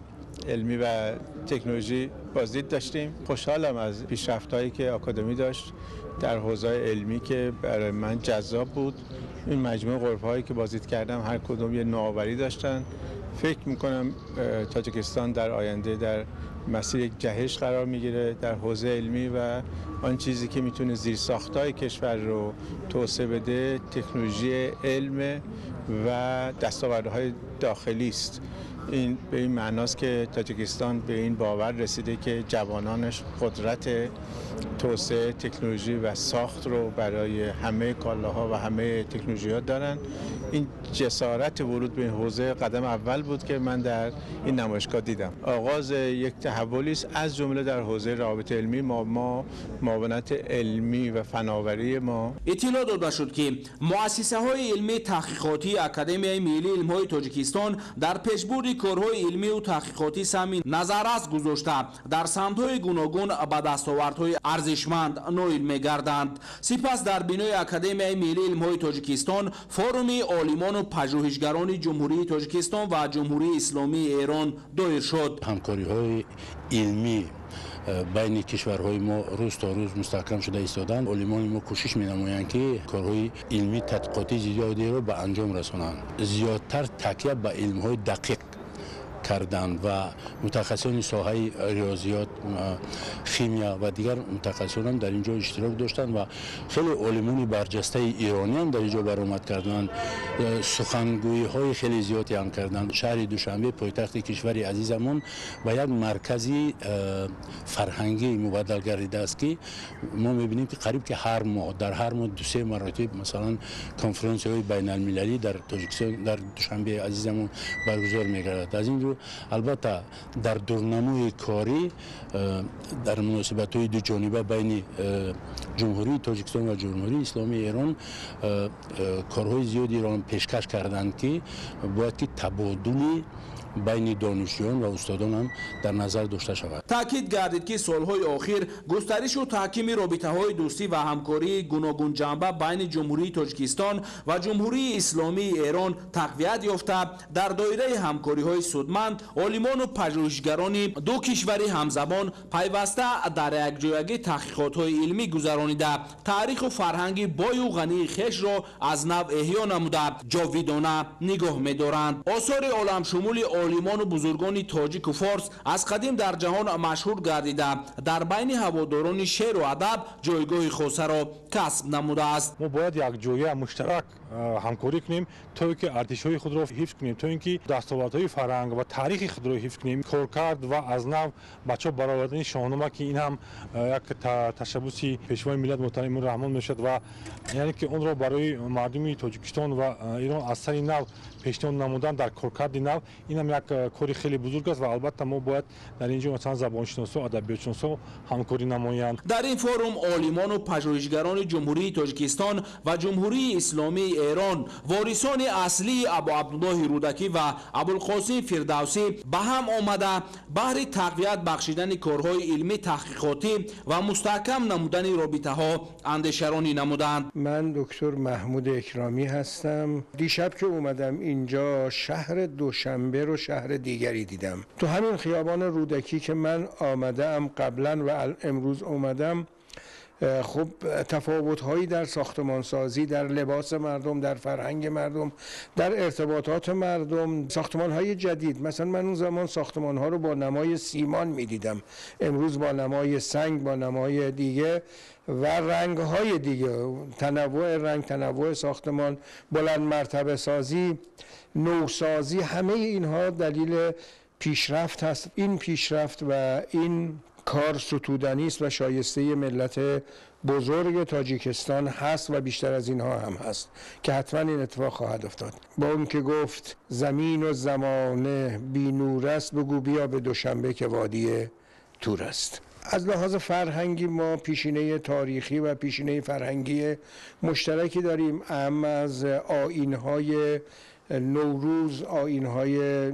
علمی و تکنولوژی بازدید داشتیم. خوشحالم از پیشرفت‌هایی که آکادمی داشت در حوزه علمی که برای من جذاب بود این مجموعه غرفه‌هایی که بازدید کردم هر کدوم یه نوآوری داشتن. فکر میکنم تاجیکستان در آینده در مسیر یک جهش قرار میگیره در حوزه علمی و آن چیزی که میتونه زیرساخت‌های کشور رو توسعه بده تکنولوژی علم و دستاوردهای داخلی است. این به این معناست که تاجیکستان به این باور رسیده که جوانانش قدرت توسعه تکنولوژی و ساخت رو برای همه کالاها و همه تکنولوژی‌ها دارن. این جسارت ورود به این حوزه قدم اول بود که من در این نمایشگاه دیدم. آغاز یک تحولی است از جمله در حوزه روابط علمی. ما معاونت علمی و فناوری ما اطلاع داده شد که مؤسسه‌های علمی تحقیقاتی اکادمیای ملی علم‌های تاجیکستان در پیشبرد کارهای علمی و تحقیقاتی سهمی نظارت گذاشته در سمت‌های گوناگون به دستاوردهای ارزشمند نائل می‌گردند. سپس در بینای اکادمیای ملی علم‌های تاجیکستان فورومی عالمان و پژوهشگران جمهوری تاجیکستان و جمهوری اسلامی ایران دایر شد. همکاری‌های علمی بین کشورهای ما روز تا روز مستحکم شده ایستادند. عالمان ما کوشش می‌نمایند که کارهای علمی تحقیقاتی زیادی را به انجام رسانند. زیادتر تکیه به علم‌های دقیق کردند و متخصصان ساحه ریاضیات، شیمیا و دیگر متخصصان در اینجا اشتراک داشتند و خیلی علمان برجسته ایرانیان در اینجا برآمد کردند. سخنگویی های خیلی زیادی هم کردند. شهر دوشنبه پایتخت کشور عزیزمون و یک مرکزی فرهنگی مبادله گردیده است که ما می‌بینیم که قریب که در هر ماه 2-3 مراتب مثلا کنفرانس های بین المللی در تاجیکستان در دوشنبه عزیزمون برگزار می‌گردد. از این البته در دورنمای کاری در مناسبت‌های دو جانبه بین جمهوری تاجیکستان و جمهوری اسلامی ایران کارهای زیادی را پیشکش کردند که باید که تبادل بین دانشجویان و استادان هم در نظر داشته شود. تاکید گردید که سالهای اخیر گسترش و تحکیم رابطه‌های دوستی و همکاری گوناگون جنبه بین جمهوری تاجیکستان و جمهوری اسلامی ایران تقویت یافته در دایره همکاری‌های سودمند عالمان و پژوهشگران دو کشور همزبان پیوسته در یکجایگی تحقیقات‌های علمی گذرانیده تاریخ و فرهنگ بای و غنی خویش را از نو احیا نموده جاویدانه نگاه می‌دارند. آثار عالم شمول عالمان و بزرگان تاجیک و فارس از قدیم در جهان مشهور گردیده در بین هواداران شعر و ادب جایگاه خاص را کسب نموده است. ما باید یک جایگاه مشترک همکاری کنیم تا که ارزش‌های خود را حفظ کنیم، تا اینکه دستاوردهای فرهنگ و تاریخ خود را حفظ کنیم. کارکرد و از نو بچه‌ها برآوردن شاهنامه که این هم یک تشبثی پیشوای ملت محترم رحمان میشد و یعنی که اون را برای مردم تاجیکستان و ایران از سر نو پیشنهاد نمودن در کارکرد نو این هم یک کاری خیلی بزرگ است و البته ما باید در اینجا مثلا زبانشناسا و ادبیاتشناسا همکاری نمایند. در این فورم عالمان و پژوهشگران جمهوری تاجیکستان و جمهوری اسلامی ایران وارثان اصلی ابو عبدالله رودکی و ابوالقاسم فردوسی به هم آمده بهر تقویت بخشیدن کارهای علمی تحقیقاتی و مستحکم نمودن رابطه‌ها اندیشرانی نمودند. من دکتر محمود اکرامی هستم. دیشب که اومدم اینجا شهر دوشنبه رو شهر دیگری دیدم. تو همین خیابان رودکی که من آمدم قبلا و امروز اومدم خب تفاوت‌هایی در ساختمانسازی، در لباس مردم، در فرهنگ مردم، در ارتباطات مردم، ساختمان‌های جدید. مثلا من اون زمان ساختمان‌ها رو با نمای سیمان می‌دیدم، امروز با نمای سنگ، با نمای دیگه و رنگ‌های دیگه، تنوع رنگ، تنوع ساختمان، بلند مرتبه سازی، نوسازی، همه اینها دلیل پیشرفت هست. این پیشرفت و این کار ستودنی است و شایسته ملت بزرگ تاجیکستان هست و بیشتر از اینها هم هست که حتما این اتفاق خواهد افتاد. با اون که گفت زمین و زمانه بی نور است، بگو بیا به دوشنبه که وادی تور است. از لحاظ فرهنگی ما پیشینه تاریخی و پیشینه فرهنگی مشترکی داریم، اهم از آیین‌های نوروز آیین‌های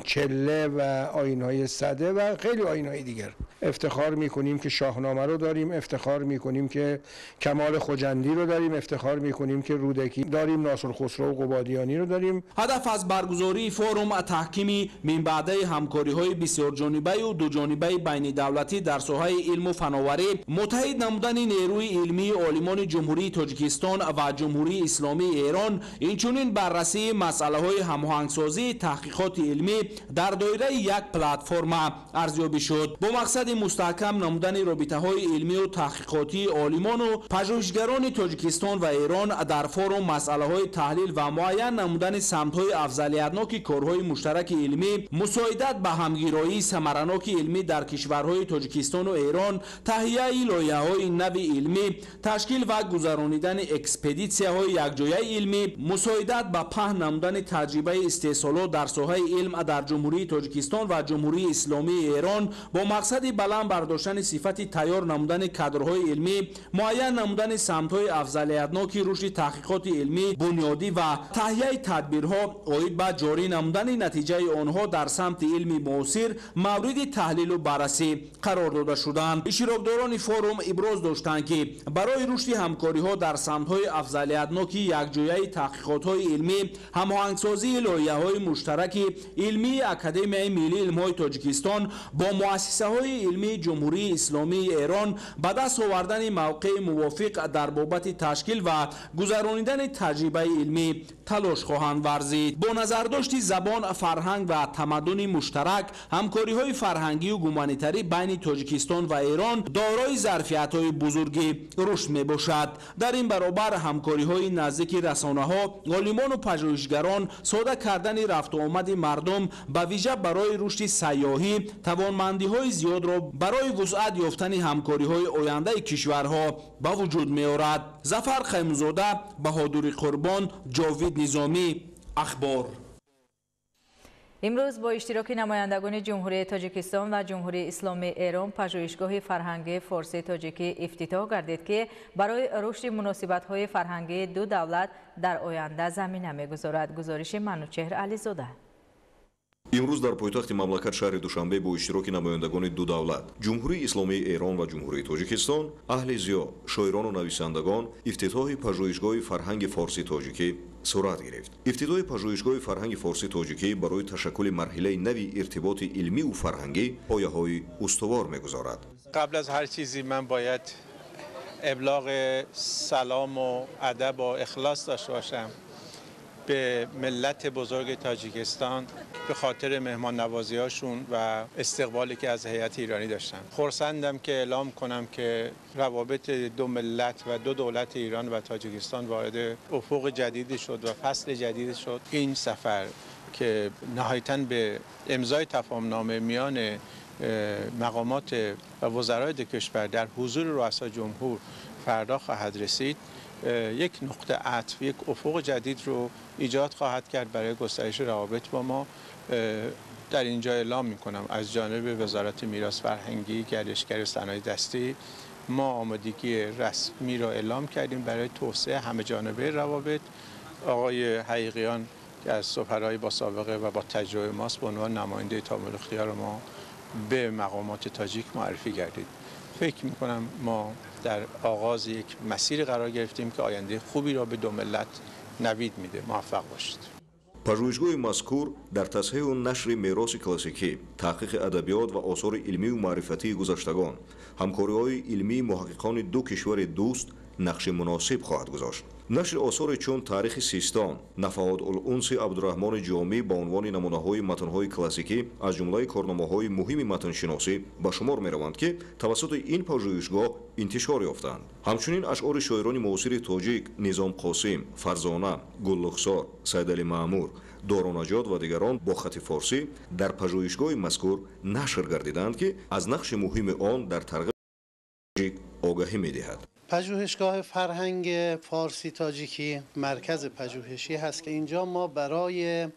چله و آیین‌های سده و خیلی آیین‌های دیگر. افتخار می‌کنیم که شاهنامه رو داریم، افتخار می‌کنیم که کمال خجندی رو داریم، افتخار می‌کنیم که رودکی داریم، ناصر خسرو قبادیانی رو داریم. هدف از برگزاری فورум تحکیم منبعده همکاری‌های بسیار جانبه و دو جانبه بین دولتی در ساحه علم و فناوری، متحد نمودن نیروی علمی عالمان جمهوری تاجیکستان و جمهوری اسلامی ایران، اینچنین بررسی مسائل هماهنگسازی تحقیقات علمی در دایره یک پلتفرم ارزیابی شد با مقصد مستحکم نمودن رابطه‌های علمی و تحقیقاتی عالمان و پژوهشگران تاجیکستان و ایران در فورум مسائل تحلیل و معین نمودن سمت‌های افضلیتناک کارهای مشترک علمی، مساعدت به همگرایی ثمرناک علمی در کشورهای تاجیکستان و ایران، تهیه لایحه‌های نو علمی، تشکیل و گذرانیدن اکسپدیسی‌های یکجایی علمی، مساعدت به پهن نمودن تجربه استحصالات در ساحه علم در جمهوری تاجیکستان و جمهوری اسلامی ایران با مقصد بلند برداشتن صفت تیار نمودن کادرهای علمی، معین نمودن سمت‌های افضلیتناک رشد تحقیقات علمی بنیادی و تهیه تدبیرها عاید به جاری نمودن نتیجه آنها در سمت علمی معاصر مورد تحلیل و بررسی قرار داده شدند. اشتراکداران فورум ابراز داشتند که برای رشد همکاری‌ها در سمت‌های افضلیتناک یکجایی تحقیقات‌های علمی، هماهنگسازی لایحه‌های مشترک علمی اکادمیای ملی علم‌های تاجیکستان با مؤسسه‌های علمی جمهوری اسلامی ایران به دست آوردن موقع موافق در بابت تشکیل و گذرانیدن تجربه علمی تلاش خواهند ورزید. با نظرداشت زبان، فرهنگ و تمدن مشترک، همکاری‌های فرهنگی و گومانیتری بین تاجیکستان و ایران دارای ظرفیت‌های بزرگی رشد می‌باشد. در این برابر همکاری‌های نزدیک رسانه‌ها، عالمان و پژوهشگران، ساده کردن رفت و آمد مردم به ویژه برای رشد سیاحی، توانمندی‌های زیاد را برای وسعت یافتن همکاری‌های آینده کشورها به وجود می‌آورد. ظفر خیمزاده، بهادر قربان، جاوید نظامی، اخبار. امروز با اشتراک نمایندگان جمهوری تاجیکستان و جمهوری اسلامی ایران پژوهشگاه فرهنگی فارسی تاجیکی افتتاح گردید که برای رشد مناسبت‌های فرهنگی دو دولت در آینده زمینه می‌گذارد. گزارش منوچهر علیزاده. امروز در پایتخت مملکت شهر دوشنبه با اشتراک نمایندگان دو دولت جمهوری اسلامی ایران و جمهوری تاجیکستان، اهل زیا، شاعران و نویسندگان افتتاح پژوهشگاه فرهنگ فارسی تاجیکی صورت گرفت. افتتاح پژوهشگاه فرهنگ فارسی تاجیکی برای تشکل مرحله نوی ارتباط علمی و فرهنگی پایه‌های استوار می‌گذارد. قبل از هر چیزی من باید ابلاغ سلام و ادب و اخلاص داشته باشم به ملت بزرگ تاجیکستان به خاطر مهمان نوازی هاشون و استقبالی که از هیئت ایرانی داشتن. خرسندم که اعلام کنم که روابط دو ملت و دو دولت ایران و تاجیکستان وارد افق جدیدی شد و فصل جدیدی شد. این سفر که نهایتاً به امضای تفاهمنامه میان مقامات و وزرای دو کشور در حضور رؤسای جمهور فردا خواهد رسید، یک نقطه عطف، یک افق جدید رو ایجاد خواهد کرد برای گسترش روابط با ما. در اینجا اعلام می‌کنم از جانب وزارت میراث فرهنگی، گردشگری و صنایع دستی ما آمادگی رسمی را اعلام کردیم برای توسعه همه جانبه روابط. آقای حقیقیان که از سفرای با سابقه و با تجربه ماست به عنوان نماینده تامین اختیار ما به مقامات تاجیک معرفی گردید. فکر می‌کنم ما در آغاز یک مسیر قرار گرفتیم که آینده خوبی را به دو ملت نوید میده. موفق باشید. پژوهشگاه مذکور در تصحیح و نشر میراث کلاسیکی، تحقیق ادبیات و آثار علمی و معرفتی گذشتگان، همکاری‌های علمی محققان دو کشور دوست نقش مناسب خواهد گذاشت. نشر آثار چون تاریخ سیستان، نفحات الانس عبدالرحمن جامی با عنوان نمونه‌های متن‌های کلاسیکی از جمله کارنامه‌های مهم متن‌شناسی به شمار می‌روند که توسط این پژوهشگاه انتشار یافتند. همچنین اشعار شاعران معاصر تاجیک نظام قاسم، فرزانه، گل‌رخسار، سیدعلی مأمور، دارانجاد و دیگران با خط فارسی در پژوهشگاه مذکور نشر گردیدند که از نقش مهم آن در ترقی تاجیک آگاهی می‌دهد. پژوهشگاه فرهنگ فارسی تاجیکی مرکز پژوهشی هست که اینجا ما برای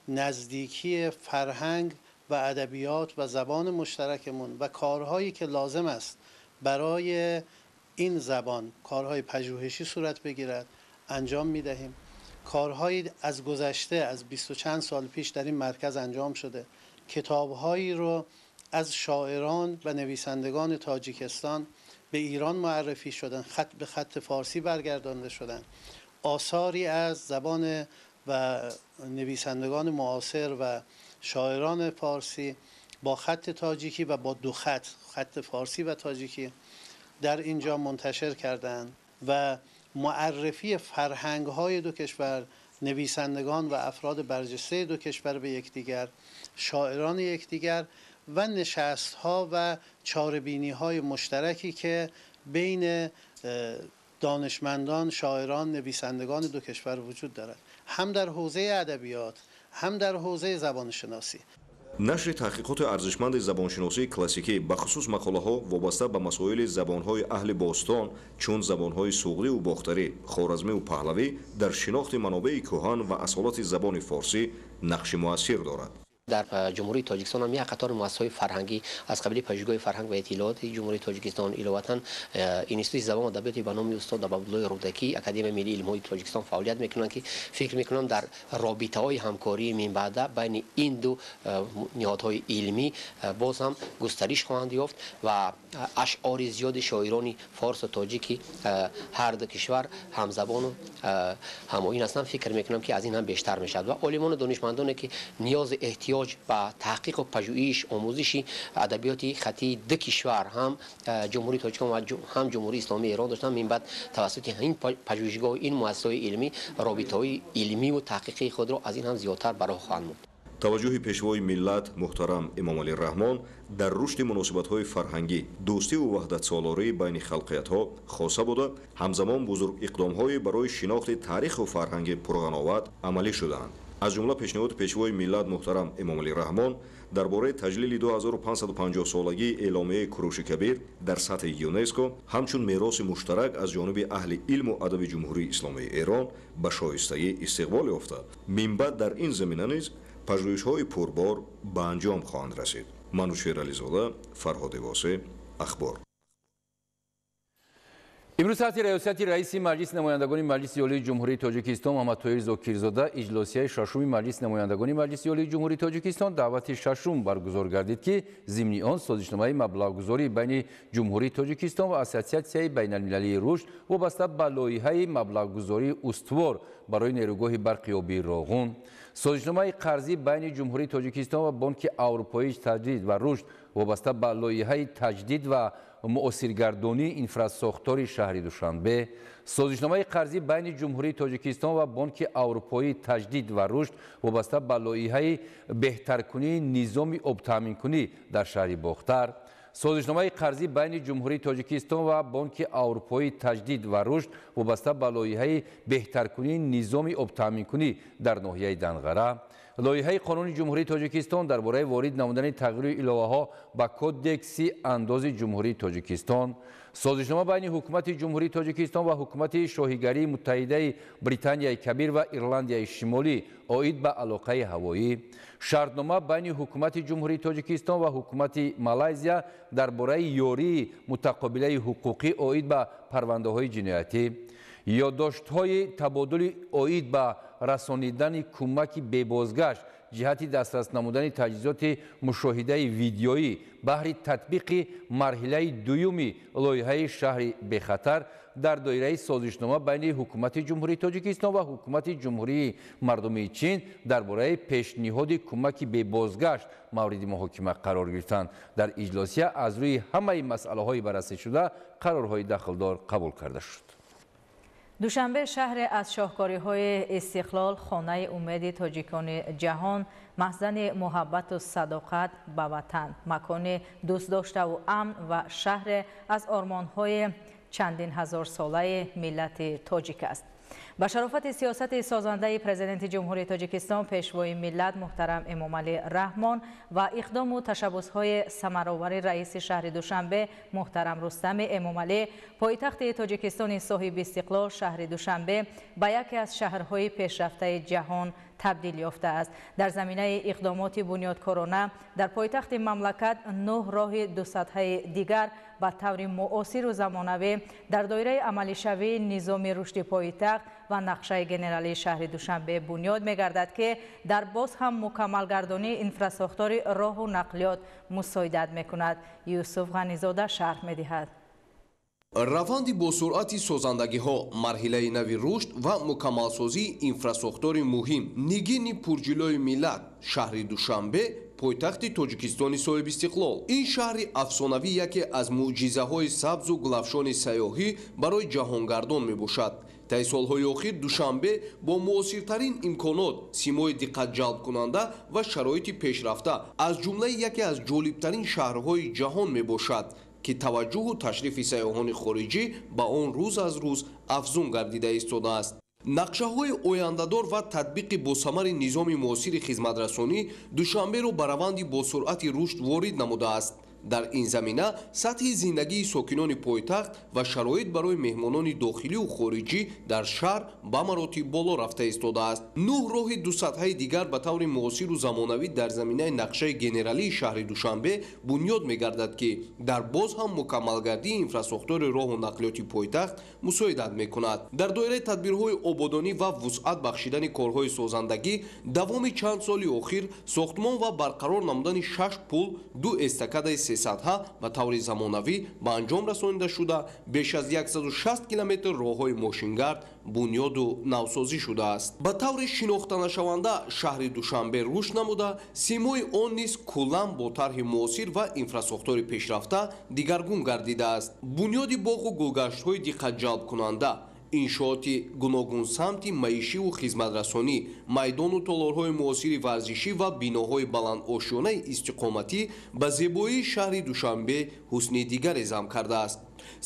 نزدیکی فرهنگ و ادبیات و زبان مشترکمون و کارهایی که لازم است برای این زبان کارهای پژوهشی صورت بگیرد انجام میدهیم کارهایی از گذشته از 20 و چند سال پیش در این مرکز انجام شده. کتابهایی رو از شاعران و نویسندگان تاجیکستان به ایران معرفی شدن، خط به خط فارسی برگردانده شدن. آثاری از زبان و نویسندگان معاصر و شاعران فارسی با خط تاجیکی و با دو خط فارسی و تاجیکی در اینجا منتشر کردند و معرفی فرهنگ‌های دو کشور، نویسندگان و افراد برجسته دو کشور به یکدیگر، شاعران یکدیگر و نشست‌ها و چاره‌بینی‌های مشترکی که بین دانشمندان، شاعران، نویسندگان دو کشور وجود دارد، هم در حوزه ادبیات هم در حوزه زبانشناسی. نشر تحقیقات ارزشمند زبانشناسی کلاسیکی بخصوص مقاله‌ها وابسته به مسائل زبان‌های اهل باستان چون زبان‌های سوغدی و باختری، خوارزمی و پهلوی در شناخت منابع کهن و اصالت زبان فارسی نقش مؤثر دارد. در جمهوری تاجیکستان هم یک قطار مؤسسه‌های فرهنگی از قبیل پژوهشگاه فرهنگ و اطلاعات جمهوری تاجیکستان علاوه اینستیتوت زبان و ادبیات به نام استاد عبدالله رودکی اکادمی ملی علوم‌های تاجیکستان فعالیت می‌کنند که فکر می‌کنم در رابطه‌های همکاری من بعد بین این دو نهادهای علمی باز هم گسترش خواهند یافت و اشعار زیاد شاعران فارس و تاجیکی هر دو کشور همزبان و همایون هستند. فکر می‌کنم که از این هم بیشتر می‌شود و عالمان و دانشمندانی که نیاز احتیاج و تحقیق و پژوهش آموزشی ادبیات خطی دو کشور هم جمهوری تاجیکستان و هم جمهوری اسلامی ایران داشتن، من بعد توسط این پژوهشگاه این مؤسسه علمی رابطه‌های علمی و تحقیقی خود را از این هم زیادتر برای خواهند بود. توجه پیشوای ملت محترم امام علی رحمان در رشد مناسبت‌های فرهنگی، دوستی و وحدت سالاری بین خلقیت‌ها خاصه بوده، همزمان بزرگ اقدام‌های برای شناخت تاریخ و فرهنگ پرغناوت عملی شدند. از جمله پیشنهاد پیشوای ملت محترم امام علی رحمان درباره تجلیل 2550 سالگی اعلامیه کوروش کبیر در سطح یونسکو همچون میراث مشترک از جانب اهل علم و ادب جمهوری اسلامی ایران به شایستگی استقبال یافته. من بعد در این زمینه نیز پژوهش‌های پربار به انجام خواهند رسید. منوچهر علیزاده، فرهاد واسع، اخبار. امروز تحت ریاست رئیس مجلس نمایندگان مجلس عالی جمهوری تاجیکستان محمد طاهر زاکرزاده اجلاسیه ششم مجلس نمایندگان مجلس عالی جمهوری تاجیکستان دعوت ششم برگزار گردید که ضمن آن سازشنامه مبلغ‌گذاری بین جمهوری تاجیکستان و اساسیاسیون بین‌المللی رشد وابسته به لایحه مبلغ‌گذاری استوار برای نیروگاه برق آبی راغون، سازشنامه قرضی بین جمهوری تاجیکستان و بانک اروپایی تجدید و رشد وابسته به لایحه تجدید و مؤثرگردانی انفراساختار شهر دوشنبه، سازشنامه قرضی بین جمهوری تاجیکستان و بانک اروپایی تجدید و رشد وابسته به لایحه بهترکنی نظام آب تامین‌کنی در شهر باختر، سازشنامه قرضی بین جمهوری تاجیکستان و بانک اروپایی تجدید و رشد وابسته به لایحه بهترکنی نظام آب تامین‌کنی در ناحیه دنغره، لایحه قانون جمهوری تاجیکستان درباره وارد نمودن تغییر الهه‌ها به کدکس انداز جمهوری تاجیکستان، سازشنامه بین حکومت جمهوری تاجیکستان و حکومت شاهیگری متحده بریتانیای کبیر و ایرلندیای شمالی عاید به علاقه هوایی، شرطنامه بین حکومت جمهوری تاجیکستان و حکومت مالایزیا درباره یاری متقابله حقوقی عاید به پرونده‌های جنایتی، یادداشت‌های تبادل عاید به رسانیدن کمک به بازگشت جهت دسترس نمودن تجهیزات مشاهده ویدیویی بهر تطبیق مرحله دوم لایحه شهر بخطر در دایره سازشنامه بین حکومت جمهوری تاجیکستان و حکومت جمهوری مردم چین درباره پیشنهاد کمک به بازگشت مورد محاکمه قرار گرفتند. در اجلاسیه از روی همه مسئله‌های بررسی شده قرارهای دخلدار قبول کرده شد. دوشنبه شهر از شاهکاری‌های استقلال، خانه امید تاجیکان جهان، مخزن محبت و صداقت به وطن، مکان دوست داشته و امن و شهر از آرمان‌های چندین هزار ساله ملت تاجیک است. با شرافت سیاست سازنده پرزیدنت جمهوری تاجیکستان پیشوای ملت محترم امام علی رحمان و اقدام و تشبس‌های ثمرآور رئیس شهر دوشنبه محترم رستم امام علی، پایتخت تاجیکستان صاحب استقلال شهر دوشنبه به یکی از شهرهای پیشرفته جهان تبدیل یافته است. در زمینه اقدامات بنیادکارانه در پایتخت مملکت 9 راه دو سطحه دیگر به طور معاصر و زمانوی در دایره عملی شوی نظام رشد پایتخت و نقشه گنرالی شهر دوشنبه بنیاد می‌گردد که در باز هم مکملگردانی انفراستراکچور راه و نقلیات مساعدت می‌کند. یوسف غنیزاده شرح می‌دهد. раванди бо суръати созандагиҳо, марҳилаи нави рушд ва мукаммалсозии инфраструктури муҳим, нигини пурҷилои миллат, шаҳри Душанбе, пойтахти Тоҷикистони соҳиби истиқлол. Ин шаҳри афсонавӣ яке аз мӯъҷизаҳои сабзу гулафшони сайёҳӣ барои ҷаҳонгардон мебошад. таи солҳои охир Душанбе бо муосиртарин имконот, симои диққатҷалбкунанда ва шароити пешрафта аз ҷумлаи яке аз ҷолибтарин шаҳрҳои ҷаҳон мебошад ки таваҷҷӯҳу ташрифи сайёҳони хориҷӣ ба он рӯз аз рӯз афзун гардида истодааст. нақшаҳои ояндадор ва татбиқи босамари низоми муосири хизматрасонӣ Душанберо ба раванди босуръати рушд ворид намудааст. дар ин замина сатҳи зиндагии сокинони пойтахт ва шароит барои меҳмонони дохилию хориҷӣ дар шаҳр ба маротиб боло рафта истодааст. 9 роҳи дусатҳаи дигар ба таври муосиру замонавӣ дар заминаи нақшаи генералии шаҳри Душанбе бунёд мегардад ки дар боз ҳам мукаммалгардии инфраструктури роҳу нақлиёти пойтахт мусоидат мекунад. дар доираи тадбирҳои ободонӣ ва вусъат бахшидани корҳои созандагӣ давоми чанд соли охир сохтмон ва барқарор намудани 6 пул, 2 эстакадаи 300 ба таври замонавӣ ба анҷом расонида шуда, беш аз 160 километр роҳҳои мошингард бунёду навсозӣ шудааст. ба таври шинохтанашаванда шаҳри Душанбе рушд намуда, симои он низ куллан бо тарҳи муосир ва инфраструктури пешрафта дигаргун гардидааст. бунёди боғу гулгаштҳои диққатҷалбкунанда, иншооти гуногун самти маишиву хизматрасонӣ, майдону толорҳои муосири варзишӣ ва биноҳои баландошёнаи истиқоматӣ ба зебоии шаҳри Душанбе ҳусни дигаре зам кардааст.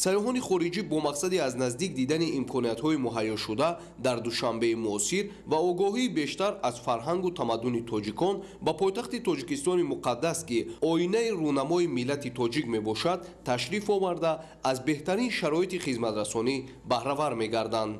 сайёҳони хориҷӣ бо мақсади аз наздик дидани имкониятҳои муҳайёшуда дар Душанбеи муосир ва огоҳии бештар аз фарҳангу тамаддуни тоҷикон ба пойтахти Тоҷикистони муқаддас ки оинаи рӯнамои миллати тоҷик мебошад, ташриф оварда аз беҳтарин шароити хизматрасонӣ баҳравар мегарданд.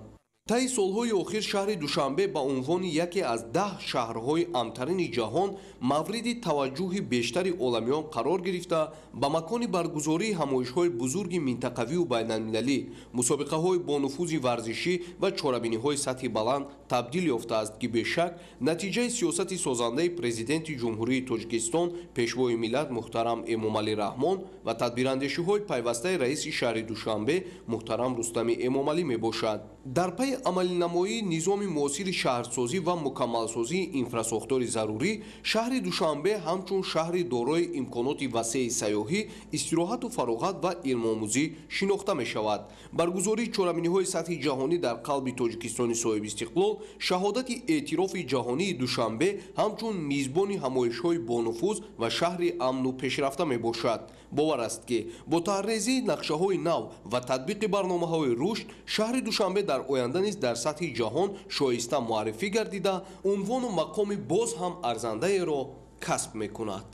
таи солҳои охир шаҳри Душанбе ба унвони яке аз 10 шаҳрҳои амтарини ҷаҳон мавриди таваҷҷӯҳи бештари оламиён қарор гирифта, ба макони баргузории ҳамоишҳои бузурги минтақавию байналмилалӣ, мусобиқаҳои бонуфузи варзишӣ ва чорабиниҳои сатҳи баланд табдил ёфтааст ки бешак натиҷаи сиёсати созандаи президенти ҷумҳурии Тоҷикистон, пешвои миллат муҳтарам Эмомалӣ Раҳмон ва тадбирандешиҳои пайвастаи раиси шаҳри Душанбе муҳтарам Рустами Эмомалӣ мебошад. дар пайи амалинамоии низоми муосири шаҳрсозӣ ва мукаммалсозии инфраструктури зарурӣ, шаҳри Душанбе ҳамчун шаҳри дорои имконоти васеи сайёҳӣ, истироҳату фароғат ва илмомӯзӣ шинохта мешавад. баргузории чорабиниҳои сатҳи ҷаҳонӣ дар қалби Тоҷикистони соҳиби истиқлол шаҳодати эътирофи ҷаҳонии Душанбе ҳамчун мизбони ҳамоишҳои бонуфуз ва шаҳри амну пешрафта мебошад. бовар аст ки бо таҳррезии нақшаҳои нав ва татбиқи барномаҳои рушд, шаҳри Душанбе дар оянда низ дар сатҳи ҷаҳон шоиста муаррифӣ гардида, унвону мақоми боз ҳам арзандаеро касб мекунад.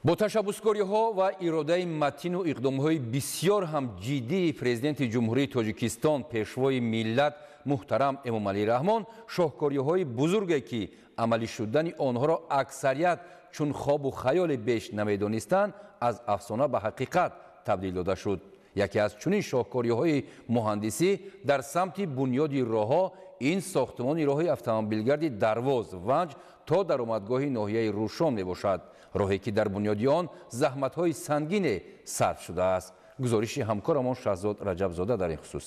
бо ташаббускориҳо ва иродаи матину иқдомҳои бисёр ҳам ҷиддии президенти ҷумҳурии Тоҷикистон, пешвои миллат муҳтарам Эмомалӣ Раҳмон, шоҳкориҳои бузурге ки амалӣ шудани онҳоро аксарият чун хобу хаёле беш намедонистанд, аз афсона ба ҳақиқат табдил дода шуд. яке аз чунин шоҳкориҳои муҳандисӣ дар самти бунёди роҳҳо ин сохтмони роҳи автомобилгарди Дарвоз Ванҷ то даромадгоҳи ноҳияи Рӯшон мебошад. роҳе ки дар бунёди он заҳматҳои сангине сарф шудааст. гузориши ҳамкорамон Шаҳзод Раҷабзода дар ин хусус.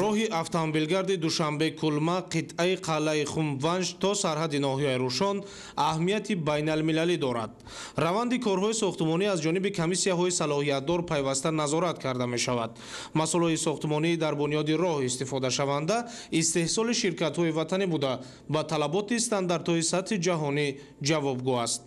роҳи автомобилгарди Душанбе-Кулма қитъаи қалъаи Хумванҷ то сарҳади ноҳияи Рӯшон аҳамияти байналмилалӣ дорад. раванди корҳои сохтмонӣ аз ҷониби комиссияҳои салоҳиятдор пайваста назорат карда мешавад. масъулаи сохтмонӣ дар бунёди роҳ истифодашаванда истеҳсоли ширкатҳои ватанӣ буда ба талаботи стандартҳои сатҳи ҷаҳонӣ ҷавобгӯ аст.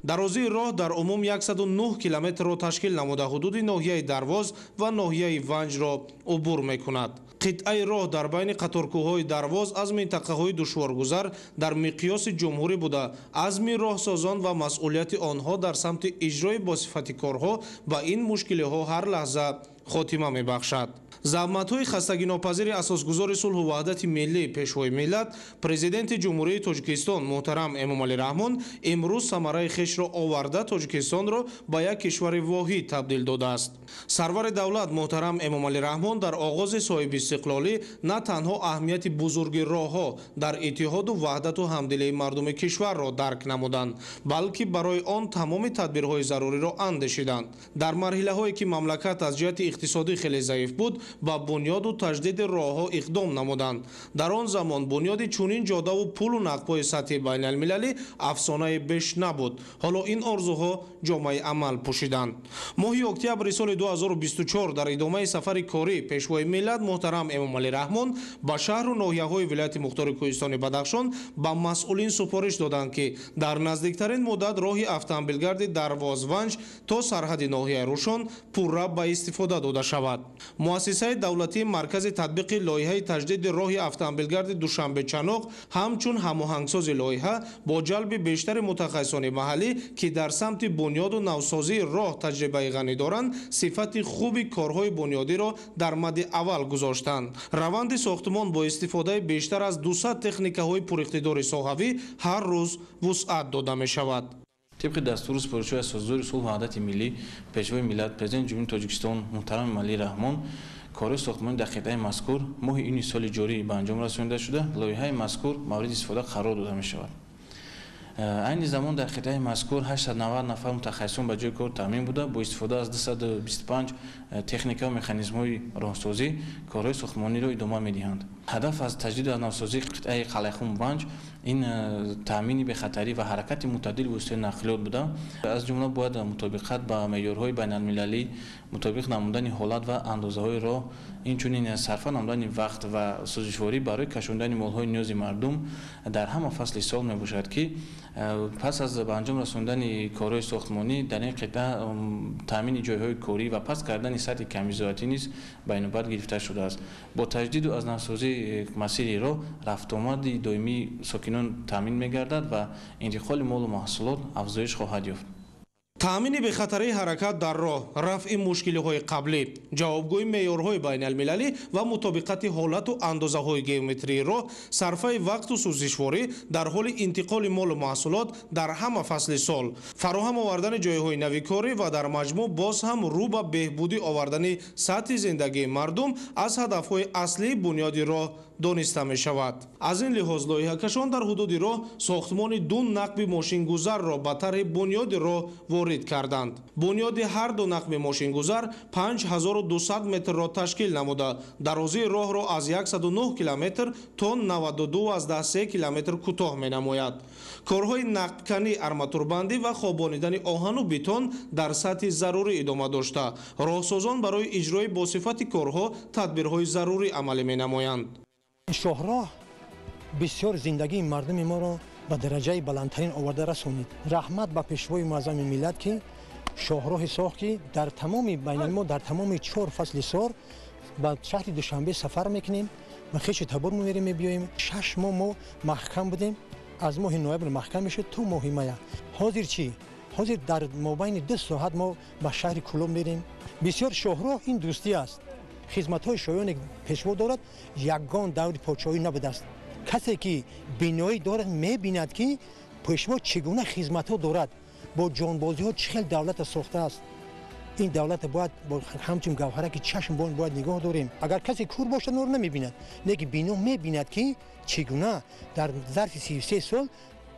дарозии роҳ дар умум 109 километрро ташкил намуда ҳудуди ноҳияи Дарвоз ва ноҳияи Ванҷро убур мекунад. қитъаи роҳ дар байни қаторкӯҳҳои Дарвоз аз минтақаҳои душворгузар дар миқёси ҷумҳурӣ буда, азми роҳсозон ва масъулияти онҳо дар самти иҷрои босифати корҳо ба ин мушкилиҳо ҳар лаҳза хотима мебахшад. заҳматҳои хастагинопазири асосгузори сулҳу ваҳдати миллии пешвои миллат, президенти ҷумҳурии Тоҷикистон муҳтарам Эмомалӣ Раҳмон имрӯз самараи хешро оварда Тоҷикистонро ба як кишвари воҳид табдил додааст. сарвари давлат муҳтарам Эмомалӣ Раҳмон дар оғози соҳибистиқлолӣ на танҳо аҳамияти бузурги роҳҳо дар иттиҳоду ваҳдату ҳамдилии мардуми кишварро дарк намуданд, балки барои он тамоми тадбирҳои заруриро андешиданд. дар марҳилаҳое ки мамлакат аз ҷиҳати иқтисодӣ хеле заиф буд, ба бунёду таҷдиди роҳҳо иқдом намуданд. дар он замон бунёди чунин ҷодаву пулу нақдҳои сатҳи байналмилалӣ афсонае беш набуд. ҳоло ин орзуҳо ҷомаи амал пӯшиданд. моҳи октябри соли 2024 дар идомаи сафари корӣ пешвои миллат муҳтарам Эмомалӣ Раҳмон ба шаҳру ноҳияҳои вилояти мухтори Кӯҳистони Бадахшон ба масъулин супориш доданд, ки дар наздиктарин муддат роҳи автомобилгарди Дарвоз-Ванҷ то сарҳади ноҳияи Рӯшон пурра ба истифода дода шавад. муассисаи давлатии маркази татбиқи лоиҳаи таҷдиди роҳи автомобилгарди Душанбе-Чаноқ ҳамчун ҳамоҳангсози лоиҳа бо ҷалби бештари мутахассисони маҳаллӣ, ки дар самти бунёду навсозии роҳ таҷрибаи ғанӣ доранд, сифати хуби корҳои бунёдиро дар мадди аввал гузоштанд. раванди сохтмон бо истифодаи бештар аз 200 техникаҳои пуриқтидори соҳавӣ ҳар рӯз вусъат дода мешавад. طبق دستور سپارش‌های اساسداری صلح و وحدت ملی پیشوای ملت پرزیدنت جمهوری تاجیکستان محترم امامعلی رحمان کار ساختمان در قطعه مذکور ماه یونیو سال جاری به انجام رسانیده شده. لایحه مذکور مورد استفاده قرار داده می‌شود. عین زمان در قطعه مذکور 890 نفر متخصصون به جای کار تامین بوده با استفاده از 225 تکنیک و مکانیزم‌های راهسازی کارهای ساختمانی را ادامه می‌دهند. هدف از تجدید نوسازی قطعه قلعه‌خان ونج این تامین به خطری و حرکت معتدل وسیله نقلیات بوده. از جمله باید مطابقت با معیارهای بین‌المللی، مطابق نمودن حالت و اندازه‌های راه، اینچنین صرف نمودن وقت و سازشواری برای کشاندن مال‌های نیاز مردم در همه فصل سال میباشد که پس از به انجام رساندن کارهای ساختمانی در این قطعه تامین جایهای کاری و پس کردن سطح کمیزاتی نیز بین‌البند گرفته شده است. با تجدید و از نوسازی مسیر راه رفت آمد دائمی ساکنان تامین می‌گردد و انتقال مال و محصولات افزایش خواهد یافت. таъмини бехатарии ҳаракат дар роҳ, рафъи мушкилиҳои қаблӣ, ҷавобгӯи меъёрҳои байналмилалӣ ва мутобиқати ҳолату андозаҳои геометрии роҳ, сарфаи вақту сӯзишворӣ дар ҳоли интиқоли молу маҳсулот дар ҳама фасли сол, фароҳам овардани ҷойҳои навикорӣ ва дар маҷмӯъ боз ҳам рӯ ба беҳбудӣ овардани сатҳи зиндагии мардум аз ҳадафҳои аслии бунёди роҳ дониста мешавад. аз ин лиҳоз лоиҳакашон дар ҳудуди роҳ сохтмони ду нақби мошингузарро ба тарҳи бунёди роҳ ворид карданд. бунёди ҳар ду нақби мошингузар 5200 метрро ташкил намуда, дарозии роҳро аз 109 километр то 92,3 километр кӯтоҳ менамояд. корҳои нақбканӣ, арматурбандӣ ва хобонидани оҳану бетон дар сатҳи зарурӣ идома дошта, роҳсозон барои иҷрои босифати корҳо тадбирҳои зарурӣ амалӣ менамоянд. شاهراه بسیار زندگی مردم ما را به درجه بلندترین آورده رسونید. رحمت به پیشوای معظم ملت که شاهراه ساخت که در تمام بین ما در تمام 4 فصل سال به شهر دوشنبه سفر میکنیم و خیش تبر میریم میبیاییم. 6 ماه ما محکم بودیم، از ماه نوامبر محکم میشه تو ماه مایه. حاضر چی؟ حاضر در مابین 2 ساعت ما به شهر کلوم میریم. بسیار شاهراه این دوستی است. خدمت‌های شایان پیشوا دارد، یگان دور پادشاهی نبوده است. کسی که بینایی دارد می‌بیند که پیشوا چگونه خدمت‌ها دارد، با جانبازی‌ها چقدر دولت ساخته است. این دولت باید با همچون گوهره که چشم باید نگاه داریم. اگر کسی کور باشد نور نمی‌بیند، لیکن بینو می‌بیند که چگونه در ظرف 33 سال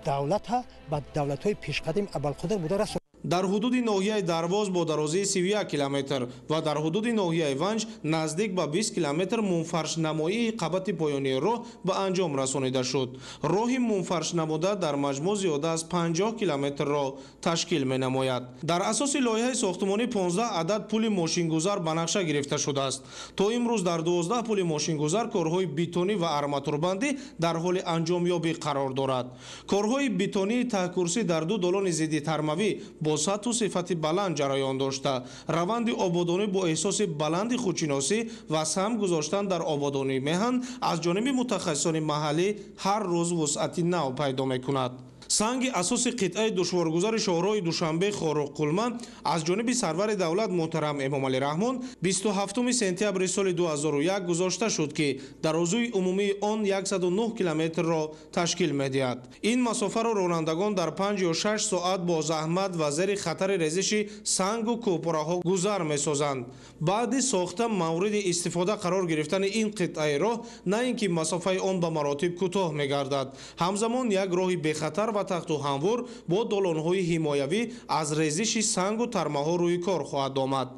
دولت ها با دولت‌های پیشقدم ابوالقدر بوده است. дар ҳудуди ноҳияи Дарвоз бо дарозии 31 километр ва дар ҳудуди ноҳияи Ванҷ наздик ба 20 километр мунфаршнамоии қабати поёнии роҳ ба анҷом расонида шуд. роҳи мунфаршнамуда дар маҷмӯъ зиёда аз 50 километрро ташкил менамояд. дар асоси лоиҳаи сохтмонӣ 15 адад пули мошингузар ба нақша гирифта шудааст. то имрӯз дар 12 пули мошингузар корҳои битонӣ ва арматурбандӣ дар ҳоли анҷомёбӣ қарор дорад. корҳои битонии таҳкурсӣ дар 2 долони зидди тармавӣ бо сатҳу сифати баланд ҷараён дошта, раванди ободонӣ бо эҳсоси баланди худшиносӣ ва сам гузоштан дар ободонии меҳан аз ҷониби мутахассисони маҳаллӣ ҳар рӯз вусъати нав пайдо мекунад. санги асоси қитъаи душворгузари шоҳроҳи Душанбе Хоруққулма аз ҷониби сарвари давлат муҳтарам Эмомалӣ Раҳмон 27 сентябри соли 2001 гузошта шуд ки дарозуи умумии он 109 километрро ташкил медиҳад. ин масофаро ронандагон дар 5 ё 6 соат бо заҳмат ва зери хатари резиши сангу кӯпраҳо гузар месозанд. баъди сохта мавриди истифода қарор гирифтани ин қитъаи роҳ на ин ки масофаи он ба маротиб кӯтоҳ мегардад, ҳамзамон як роҳи бехатар ва тахту ҳамвор бо долонҳои ҳимоявӣ аз резиши сангу тармаҳо рӯи кор хоҳад омад.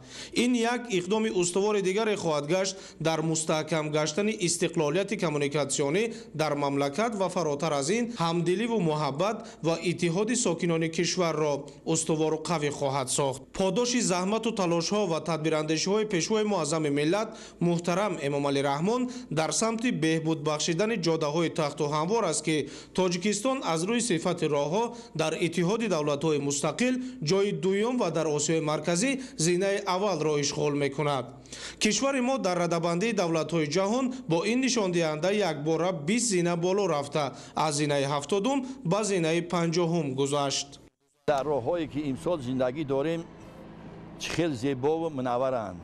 ин як иқдоми устувори дигаре хоҳад гашт дар мустаҳкам гаштани истиқлолияти коммуникатсионӣ дар мамлакат ва фаротар аз ин ҳамдиливу муҳаббат ва иттиҳоди сокинони кишварро устувору қавӣ хоҳад сохт. подоши заҳмату талошҳо ва тадбирандешиҳои пешвои муаззами миллат муҳтарам Эмомалӣ Раҳмон дар самти беҳбуд бахшидани ҷодаҳои тахту ҳамвор аст ки Тоҷикистон аз рӯи сифати роҳҳо дар иттиҳоди давлатҳои мустақил ҷои дуюм ва дар Осиёи марказӣ зинаи аввалро ишғол мекунад. кишвари мо дар радабандии давлатҳои ҷаҳон бо ин нишондиҳанда якбора 20 зина боло рафта аз зинаи 70-ум ба зинаи 50-ум гузашт. дар роҳҳое ки имсол зиндагӣ дорем чӣ хел зебову мунавваранд.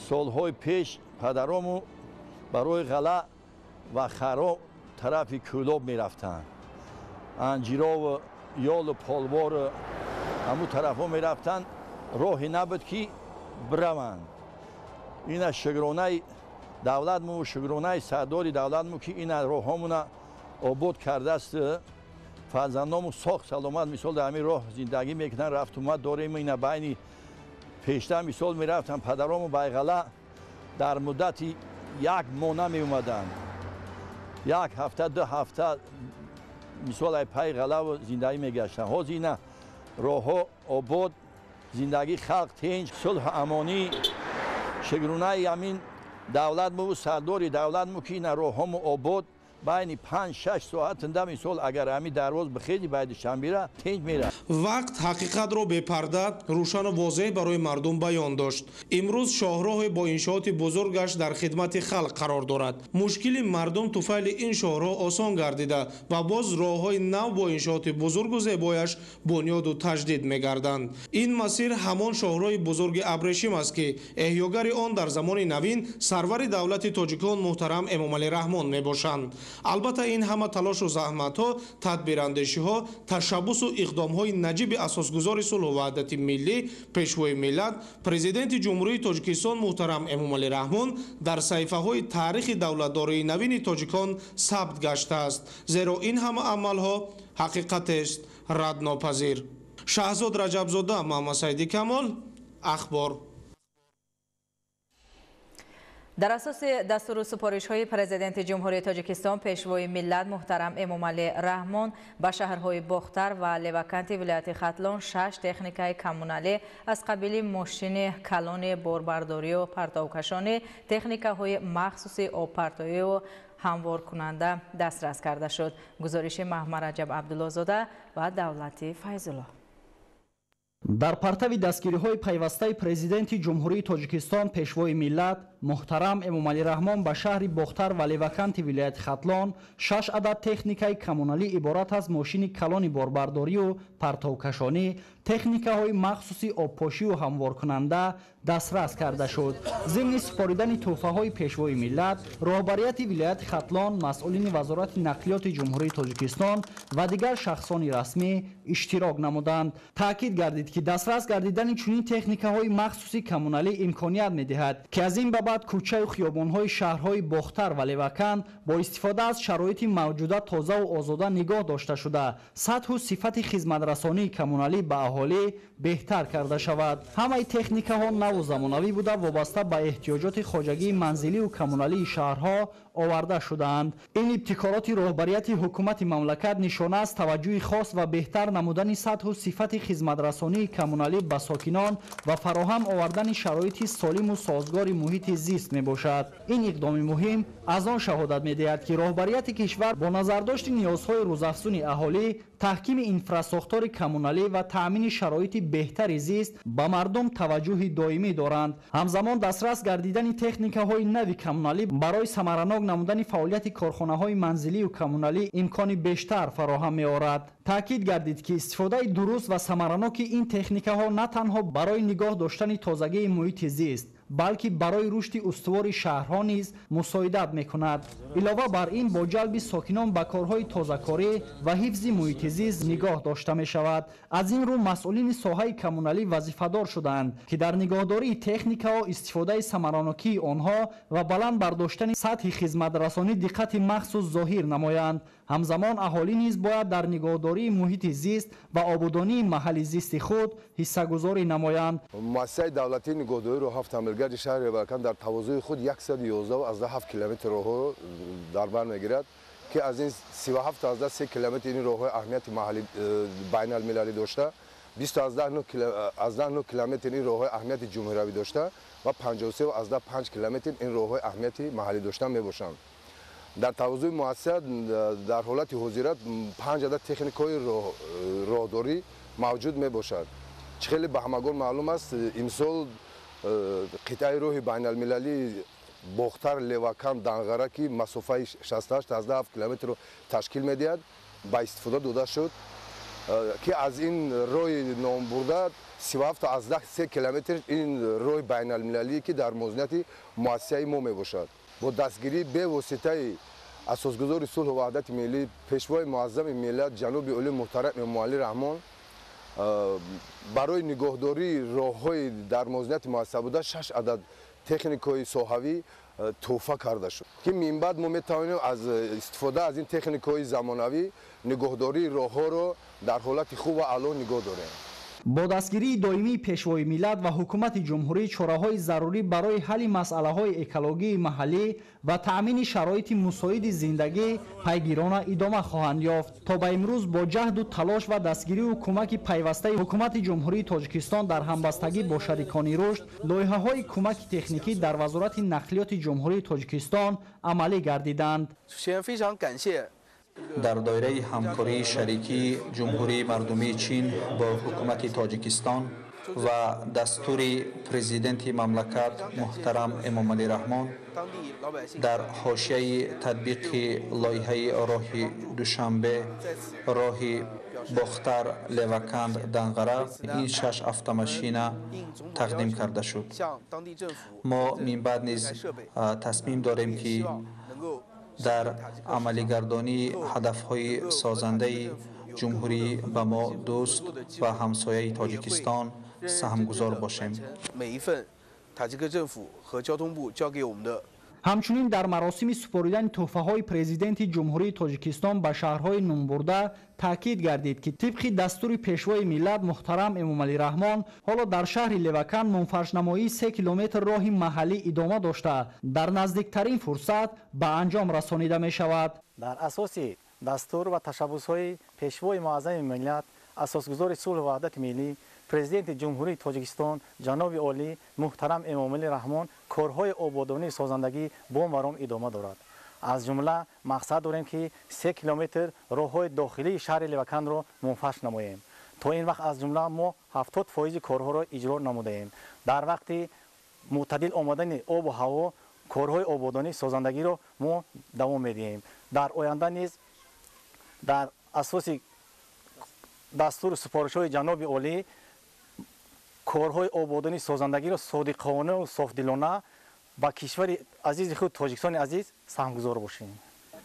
солҳои пеш падарому барои ғала ва харо тарафи кӯлоб мерафтанд. анҷирову ёлу полвору ҳаму тарафҳо мерафтанд, роҳе набуд ки бираванд. ина шукронаи давлатму шукронаи сардори давлатму ки ина роҳҳомуна обод кардааст. фарзандному сохт саломат мисол дар ҳамин роҳ зиндагӣ мекунанд, рафтумад дорем. ина байни пештар мисол мерафтанд, падарому байғала дар муддати як моҳ намеомаданд. як ҳафта ду ҳафта мисол ай пай ғалаву зиндагӣ мегаштанд. ҳозир ина роҳҳо обод, зиндагии халқ тинҷ, сулҳу амонӣ, шукронаи ҳамин давлатму сардори давлатму ки ина роҳҳому обод байни 5-6 соатанда мисол агар ҳамин дарвоз бихели байди шанбира тинҷ мера. вақт ҳақиқатро бепарда рӯшану возеҳ барои мардум баён дошт. имрӯз шоҳроҳе бо иншооти бузург гашт дар хидмати халқ қарор дорад. мушкили мардум туфайли ин шоҳроҳ осон гардида ва боз роҳҳои нав бо иншооти бузургу зебояш бунёду таҷдид мегарданд. ин масир ҳамон шоҳроҳи бузурги абрешим аст ки эҳёгари он дар замони навин сарвари давлати тоҷикон муҳтарам Эмомалӣ Раҳмон мебошанд. албатта ин ҳама талошу заҳматҳо, тадбирандешиҳо, ташаббусу иқдомҳои наҷиби асосгузори сулҳу ваҳдати миллӣ, пешвои миллат, президенти ҷумҳурии Тоҷикистон муҳтарам Эмомалӣ Раҳмон дар саҳифаҳои таърихи давлатдории навини тоҷикон сабт гаштааст. зеро ин ҳама амалҳо ҳақиқатест раднопазир. шаҳзод Раҷабзода, Муҳаммад Саиди Камол, Ахбор. дар асоси дастуру супоришҳои президенти ҷумҳурии Тоҷикистон пешвои миллат муҳтарам Эмомалӣ Раҳмон ба шаҳрҳои Бохтар ва Леваканти вилояти Хатлон 6 техникаи коммуналӣ аз қабили мошини калони борбардорию партовкашонӣ, техникаҳои махсуси обпартоиву ҳамворкунанда дастрас карда шуд. гузориши Маҳмад Раҷаб Абдуллозода ва Давлати Файзулло. дар партави дастгириҳои пайвастаи президенти ҷумҳурии Тоҷикистон пешвои миллат муҳтарам Эмомалӣ Раҳмон ба шаҳри Бохтар ва Леваканти вилояти Хатлон 6 адад техникаи коммуналӣ иборат аз мошини калони борбардорию партовкашонӣ, техникаҳои махсуси обпошиву ҳамворкунанда дастрас карда шуд. зимни супоридани тӯҳфаҳои пешвои миллат, роҳбарияти вилояти Хатлон, масъулини вазорати нақлиёти ҷумҳурии Тоҷикистон ва дигар шахсони расмӣ иштирок намуданд. таъкид гардид ки дастрас гардидани чунин техникаҳои махсуси коммуналӣ имконият медиҳад ки аз ин ба баъд кӯчаю хиёбонҳои шаҳрҳои Бохтар ва Левакан бо истифода аз шароити мавҷуда тозаву озода нигоҳ дошта шуда, сатҳу сифати хизматрасонии коммуналӣ ба аҳолӣ беҳтар карда шавад. ҳамаи техникаҳо наву замонавӣ буда вобаста ба эҳтиёҷоти хоҷагии манзилию коммуналии шаҳрҳо оварда шудаанд. ин ибтикороти роҳбарияти ҳукумати мамлакат нишона аз таваҷҷӯҳи хос ва беҳтар намудани сатҳу сифати хизматрасонии коммуналӣ ба сокинон ва фароҳам овардани шароити солиму созгори муҳити зист мебошад. ин иқдоми муҳим аз он шаҳодат медиҳад ки роҳбарияти кишвар бо назардошти ниёзҳои рӯзафзуни аҳолӣ, таҳкими инфраструктури коммуналӣ ва таъмини шароити беҳтари зист ба мардум таваҷҷӯҳи доимӣ доранд. ҳамзамон дастрас гардидани техникаҳои нави коммуналӣ барои самаранок намудани фаъолияти корхонаҳои манзилию коммуналӣ имкони бештар фароҳам меорад. таъкид гардид ки истифодаи дуруст ва самараноки ин техникаҳо на танҳо барои нигоҳ доштани тозагии муҳити зист, балки барои рушди устувори шаҳрҳо низ мусоидат мекунад. илова бар ин бо ҷалби сокинон ба корҳои тозакорӣ ва ҳифзи муҳити зист нигоҳ дошта мешавад. аз ин рӯ масъулини соҳаи коммуналӣ вазифадор шуданд ки дар нигоҳдории техникаҳо, истифодаи самаранокии онҳо ва баланд бардоштани сатҳи хизматрасонӣ диққати махсус зоҳир намоянд. ҳамзамон аҳолӣ низ бояд дар нигоҳдории муҳити зист ва обудонии маҳалли зисти худ ҳиссагузорӣ намоянд. муассисаи давлатии нигоҳдориро ҳафт амиргади шаҳри Ревакан дар тавозуи худ 111 километр роҳҳоро дар бар мегирад ки аз ин 37 километр ин роҳҳои аҳамияти маҳалли байналмилалӣ дошта, 29 километр ин роҳҳои аҳамияти ҷумҳуриявӣ дошта ва 53 километр ин роҳҳои аҳамияти маҳаллӣ дошта мебошанд. дар тавозуи муассиса дар ҳолати ҳозират 5 адад техникаҳои роҳдорӣ мавҷуд мебошад. чӣ хеле ба ҳамагон маълум аст, имсол қитъаи роҳи байналмилалии бохтар левакан данғара ки масофаи 68-17 километрро ташкил медиҳад ба истифода дода шуд ки аз ин роҳи номбурда 37-13 километр ин роҳи байналмилалие ки дар муозинати муассисаи мо мебошад. бо дастгирии бевоситаи асосгузори сулҳу ваҳдати миллӣ, пешвои муаззами миллат ҷаноби оли муҳтарам эмомалӣ раҳмон, барои нигоҳдории роҳҳои дар муозинати муассиса буда 6 адад техникаҳои соҳавӣ тӯҳфа карда шуд ки минбаъд мо метавонем аз истифода аз ин техникаҳои замонавӣ нигоҳдории роҳҳоро дар ҳолати хуб ва аъло нигоҳ дорем. бо дастгирии доимии пешвои миллат ва ҳукумати ҷумҳурӣ чораҳои зарурӣ барои ҳалли масъалаҳои экологии маҳаллӣ ва таъмини шароити мусоиди зиндагӣ пайгирона идома хоҳанд ёфт. то ба имрӯз бо ҷаҳду талош ва дастгирию кӯмаки пайвастаи ҳукумати ҷумҳурии Тоҷикистон дар ҳамбастагӣ бо шарикони рушд, лоиҳаҳои кӯмаки техникӣ дар вазорати нақлиёти ҷумҳурии Тоҷикистон амалӣ гардиданд. дар доираи ҳамкории шарикии ҷумҳурии мардумии чин бо ҳукумати Тоҷикистон ва дастури президенти мамлакат муҳтарам Эмомалӣ Раҳмон дар ҳошияи татбиқи лоиҳаи роҳи Душанбе, роҳи Бохтар Леваканд Данғара ин 6 автомашина тақдим карда шуд. мо минбаъд низ тасмим дорем ки дар амалигардонии ҳадафҳои созандаи ҷумҳурӣ ба мо дӯст ва ҳамсояи Тоҷикистон саҳмгузор бошем. ҳамчунин дар маросими супоридани тӯҳфаҳои президенти ҷумҳурии Тоҷикистон ба шаҳрҳои нумбурда таъкид гардид ки тибқи дастури пешвои миллат муҳтарам Эмомалӣ Раҳмон ҳоло дар шаҳри Левакан мунфашнамоии 3 километр роҳи маҳаллӣ идома дошта дар наздиктарин фурсат ба анҷом расонида мешавад. дар асоси дастур ва ташаббусҳои пешвои муаззами миллат, асосгузори сулҳу ваҳдати миллӣ, президенти ҷумҳурии Тоҷикистон ҷаноби олӣ муҳтарам Эмомалӣ Раҳмон корҳои ободонии созандагӣ бо маром идома дорад. аз ҷумла мақсад дорем ки 3 километр роҳҳои дохилии шаҳри Леваканро мунфаш намоем. то ин вақт аз ҷумла мо 70% корҳоро иҷро намудаем. дар вақти мӯътадил омадани обу ҳаво корҳои ободонии созандагиро мо давом медиҳем. дар оянда низ дар асоси дастури супоришҳои ҷаноби олӣ корҳои ободонии созандагиро содиқонану софдилона ба кишвари азизи худ Тоҷикистони азиз саҳмгузор бошем.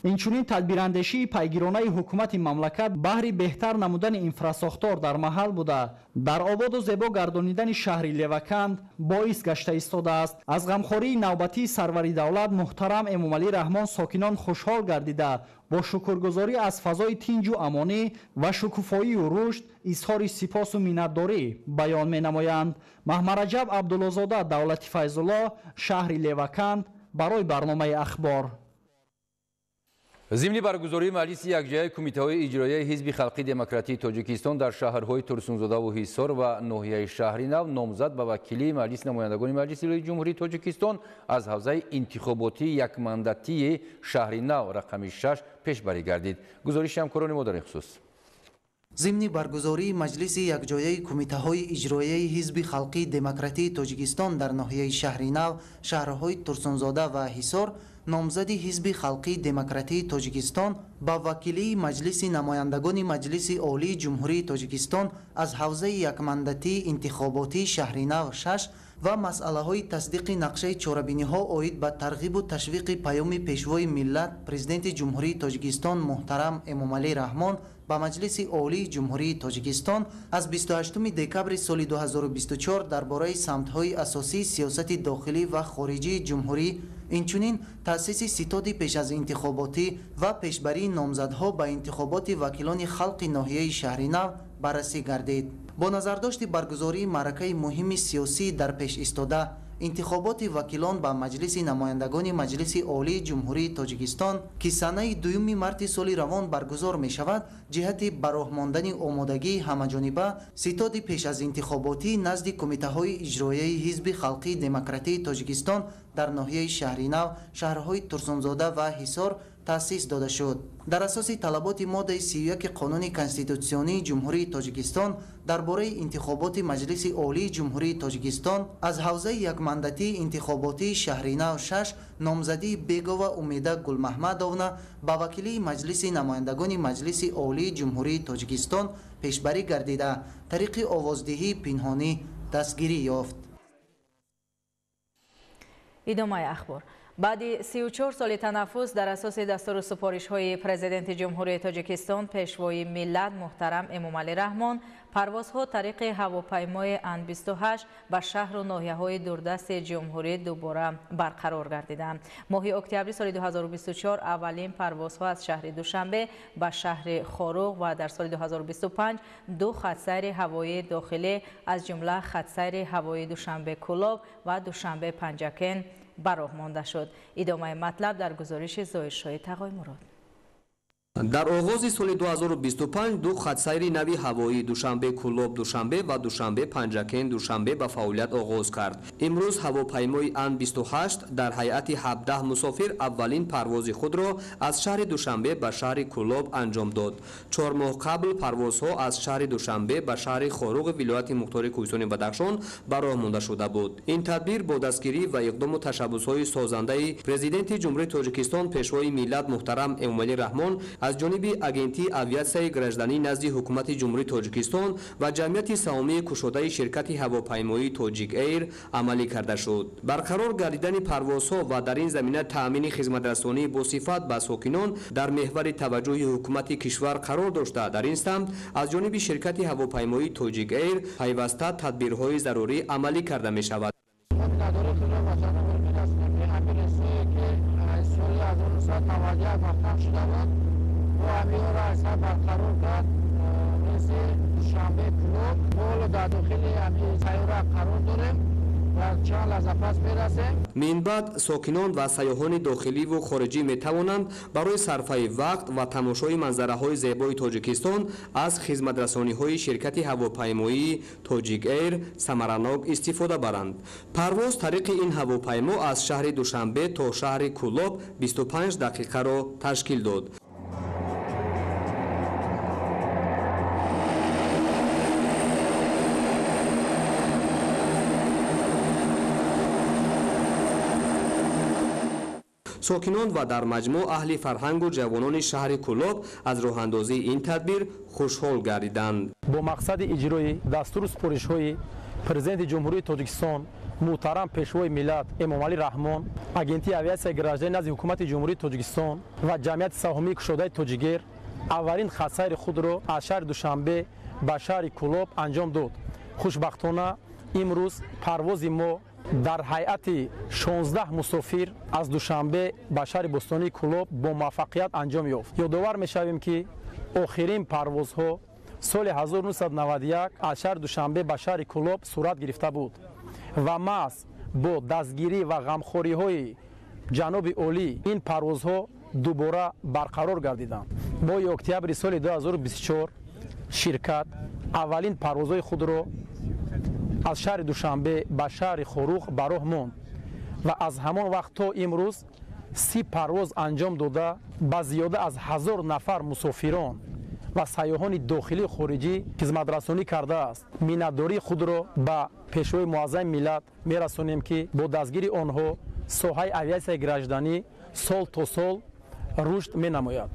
инчунин тадбирандешии пайгиронаи ҳукумати мамлакат баҳри беҳтар намудани инфрасохтор дар маҳал буда дар ободу зебо гардонидани шаҳри леваканд боис гашта истодааст. аз ғамхории навбатии сарвари давлат муҳтарам эмомалӣ раҳмон сокинон хушҳол гардида бо шукргузорӣ аз фазои тинҷу амонӣ ва шукуфоию рушд изҳори сипосу миннатдорӣ баён менамоянд. маҳмараҷаб абдуллозода давлати файзулло, шаҳри леваканд, барои барномаи ахбор. зимни баргузории маҷлиси якҷояи кумитаҳои иҷроияи ҳизби халқии демократии тоҷикистон дар шаҳрҳои турсунзодаву ҳисор ва ноҳияи шаҳри нав номзад ба вакилии маҷлиси намояндагони маҷлиси илоии ҷумҳурии тоҷикистон аз ҳавзаи интихоботии якмандатии шаҳри нав рақами 6 пешбарӣ гардид. гузориши ҳамкорони мо дар ин хусус. ضمن برگزاری مجلس یکجایی کمیته‌های اجرایی حزب خلقی دموکراتی تاجیکستان در ناحیه شهر نو، شهرهای ترسونزاده و حصار، نامزد حزب خلقی دموکراتی تاجیکستان با وکیلی مجلس نمایندگان مجلس عالی جمهوری تاجیکستان از حوزه یکمندتی انتخاباتی شهر نو 6 و مسئله های تصدیق نقشه چاربینی ها آید به ترغیب و تشویق پیام پیشوای ملت پرزیدنت جمهوری تاجیکستان محترم امامعلی رحمان با مجلس عالی جمهوری تاجیکستان از 28 دکبر سال 2024 درباره سمت‌های اساسی سیاست داخلی و خارجی جمهوری، اینچنین تأسیس ستاد پیش از انتخاباتی و پیشبری نامزدها به انتخابات وکیلان خلق ناحیه شهر نو بررسی گردید. با نظرداشت برگزاری معرکه مهم سیاسی در پیش ایستاده، انتخابات وکیلان به مجلس نمایندگان مجلس عالی جمهوری تاجیکستان که سنه 2 مارس سال روان برگزار می شود، جهت براه ماندن آمادگی همه‌جانبه ستاد پیش از انتخاباتی نزد کمیته های اجرایی حزب خلقی دموکراتی تاجیکستان در ناحیه شهر نو، شهرهای ترسونزاده و حصار تأسیس داده شد. در اساس طلبات ماده 31 قانون کنستیتوسیونی جمهوری تاجیکستان درباره انتخابات مجلس عالی جمهوری تاجیکستان از حوزه یکمندتی انتخاباتی شهر نو 6 نامزدی بیگا و امیده گل محمدovna با وکیلی مجلس نمایندگان مجلس عالی جمهوری تاجیکستان پیشبری گردیده طریق آوازدهی پنهانی دستگیری یافت. ادامه اخبار. بعد 34 سال تنفس در اساس دستور سپارش‌های پرزیدنت جمهوری تاجیکستان پیشوای ملت محترم امامعلی رحمان، پروازها طریق هواپیمای ان-28 به شهر و ناحیه‌های دوردست جمهوری دوباره برقرار گردیدند. ماه اکتبر سال 2024 اولین پروازها از شهر دوشنبه به شهر خاروق و در سال 2025 دو خط‌سیر هوایی داخلی از جمله خط‌سیر هوایی دوشنبه کلاب و دوشنبه پنجکن براه مانده شد. ادامه مطلب در گزارش ظاهرشاه تقای مراد. در آغاز سال 2025 دو خط‌سیر نوی هوایی دوشنبه کلوب دوشنبه و دوشنبه پنجکن دوشنبه به فعالیت آغاز کرد. امروز هواپیمای ان-28 در هیئت 17 مسافر اولین پرواز خود را از شهر دوشنبه به شهر کلوب انجام داد. 4 ماه قبل پروازها از شهر دوشنبه به شهر خاروق ولایت مختار کوهستان بدخشان به راه مانده شده بود. این تدبیر با دستگیری و اقدام و تشبس‌های سازنده پرزیدنت جمهوری تاجیکستان پیشوای ملت محترم امامعلی رحمان از جانب اگنتی اویاسیای گراجدانی نزد حکومت جمهوری تاجیکستان و جمعیت سهامی کشاده شرکت هواپیمایی تاجیک ایر عملی کرده شد. برقرار گردیدن پروازها و در این زمینه تأمین خدمترسانی با صفت به ساکنان در محور توجه حکومت کشور قرار داشته. در این سمت از جانب شرکت هواپیمایی تاجیک ایر پیوسته تدبیرهای ضروری عملی کرده می شود. و همیه را از هم برقرار کرد مثل دوشنبه کلوب مول در داخل همیه سیاره قرار داریم و چند لحظه پس میرسیم. من بعد ساکنان و سیاحان داخلی و خارجی می توانند برای صرفه وقت و تماشای منظره های زیبای تاجیکستان از خدمت رسانی های شرکت هواپیمایی تاجیک ایر ثمرناک استفاده برند. پرواز طریق این هواپیما از شهر دوشنبه تا شهر کلوب 25 دقیقه را تشکیل داد. ساکنان و در مجموع اهل فرهنگ و جوانان شهر کلوب از راه اندازی این تدبیر خوشحال گردیدند. با مقصد اجرای دستور سپارش‌های президенти ҷумҳурии тоҷикистон муҳтарам пешвои миллат эмомалӣ раҳмон, агентии авиатсияи гражданӣ назди ҳукумати ҷумҳурии тоҷикистон ва ҷамъияти саҳмии кушодаи тоҷигер аввалин хатсайри худро аз шаҳри душанбе ба шаҳри кӯлоб анҷом дод. хушбахтона имрӯз парвози мо дар ҳайати 16 мусофир аз душанбе ба шаҳри бостонии кӯлоб бо муваффақият анҷом ёфт. ёдовар мешавем ки охирин парвозҳо соли 1991 аз шаҳри душанбе ба шаҳри кӯлоб сурат гирифта буд ва маҳз бо дастгирӣ ва ғамхориҳои ҷаноби олӣ ин парвозҳо дубора барқарор гардиданд. моҳи октябри соли 2024 ширкат аввалин парвозҳои худро аз шаҳри душанбе ба шаҳри хорух ба роҳ монд ва аз ҳамон вақт то имрӯз 30 парвоз анҷом дода ба зиёда аз 1000 нафар мусофирон ва сайёҳони дохилии хориҷӣ хизматрасонӣ кардааст. миннатдории худро ба пешвои муаззами миллат мерасонем ки бо дастгири онҳо соҳаи авиатсияи гражданӣ сол то сол рушд менамояд.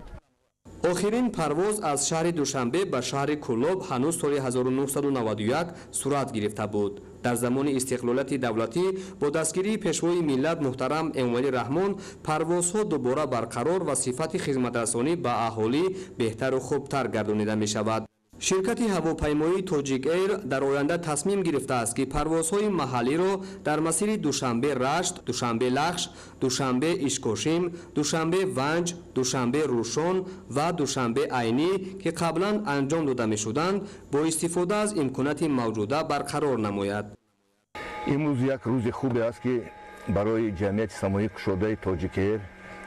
охирин парвоз аз шаҳри душанбе ба шаҳри кӯлоб ҳанӯз соли 1991 сурат гирифта буд. дар замони истиқлолияти давлатӣ бо дастгирии пешвои миллат муҳтарам эмомалӣ раҳмон парвозҳо дубора барқарор ва сифати хизматрасонӣ ба аҳолӣ беҳтару хубтар гардонида мешавад. ширкати ҳавопаймоии тоҷик эйр дар оянда тасмим гирифтааст ки парвозҳои маҳаллиро дар масири душанбе рашт, душанбе лахш, душанбе ишкошим, душанбе ванҷ, душанбе рӯшон ва душанбе айнӣ ки қаблан анҷом дода мешуданд бо истифода аз имконияти мавҷуда барқарор намояд. имрӯз як рӯзи хубе аст ки барои ҷамъияти самоии кушодаи тоҷик эйр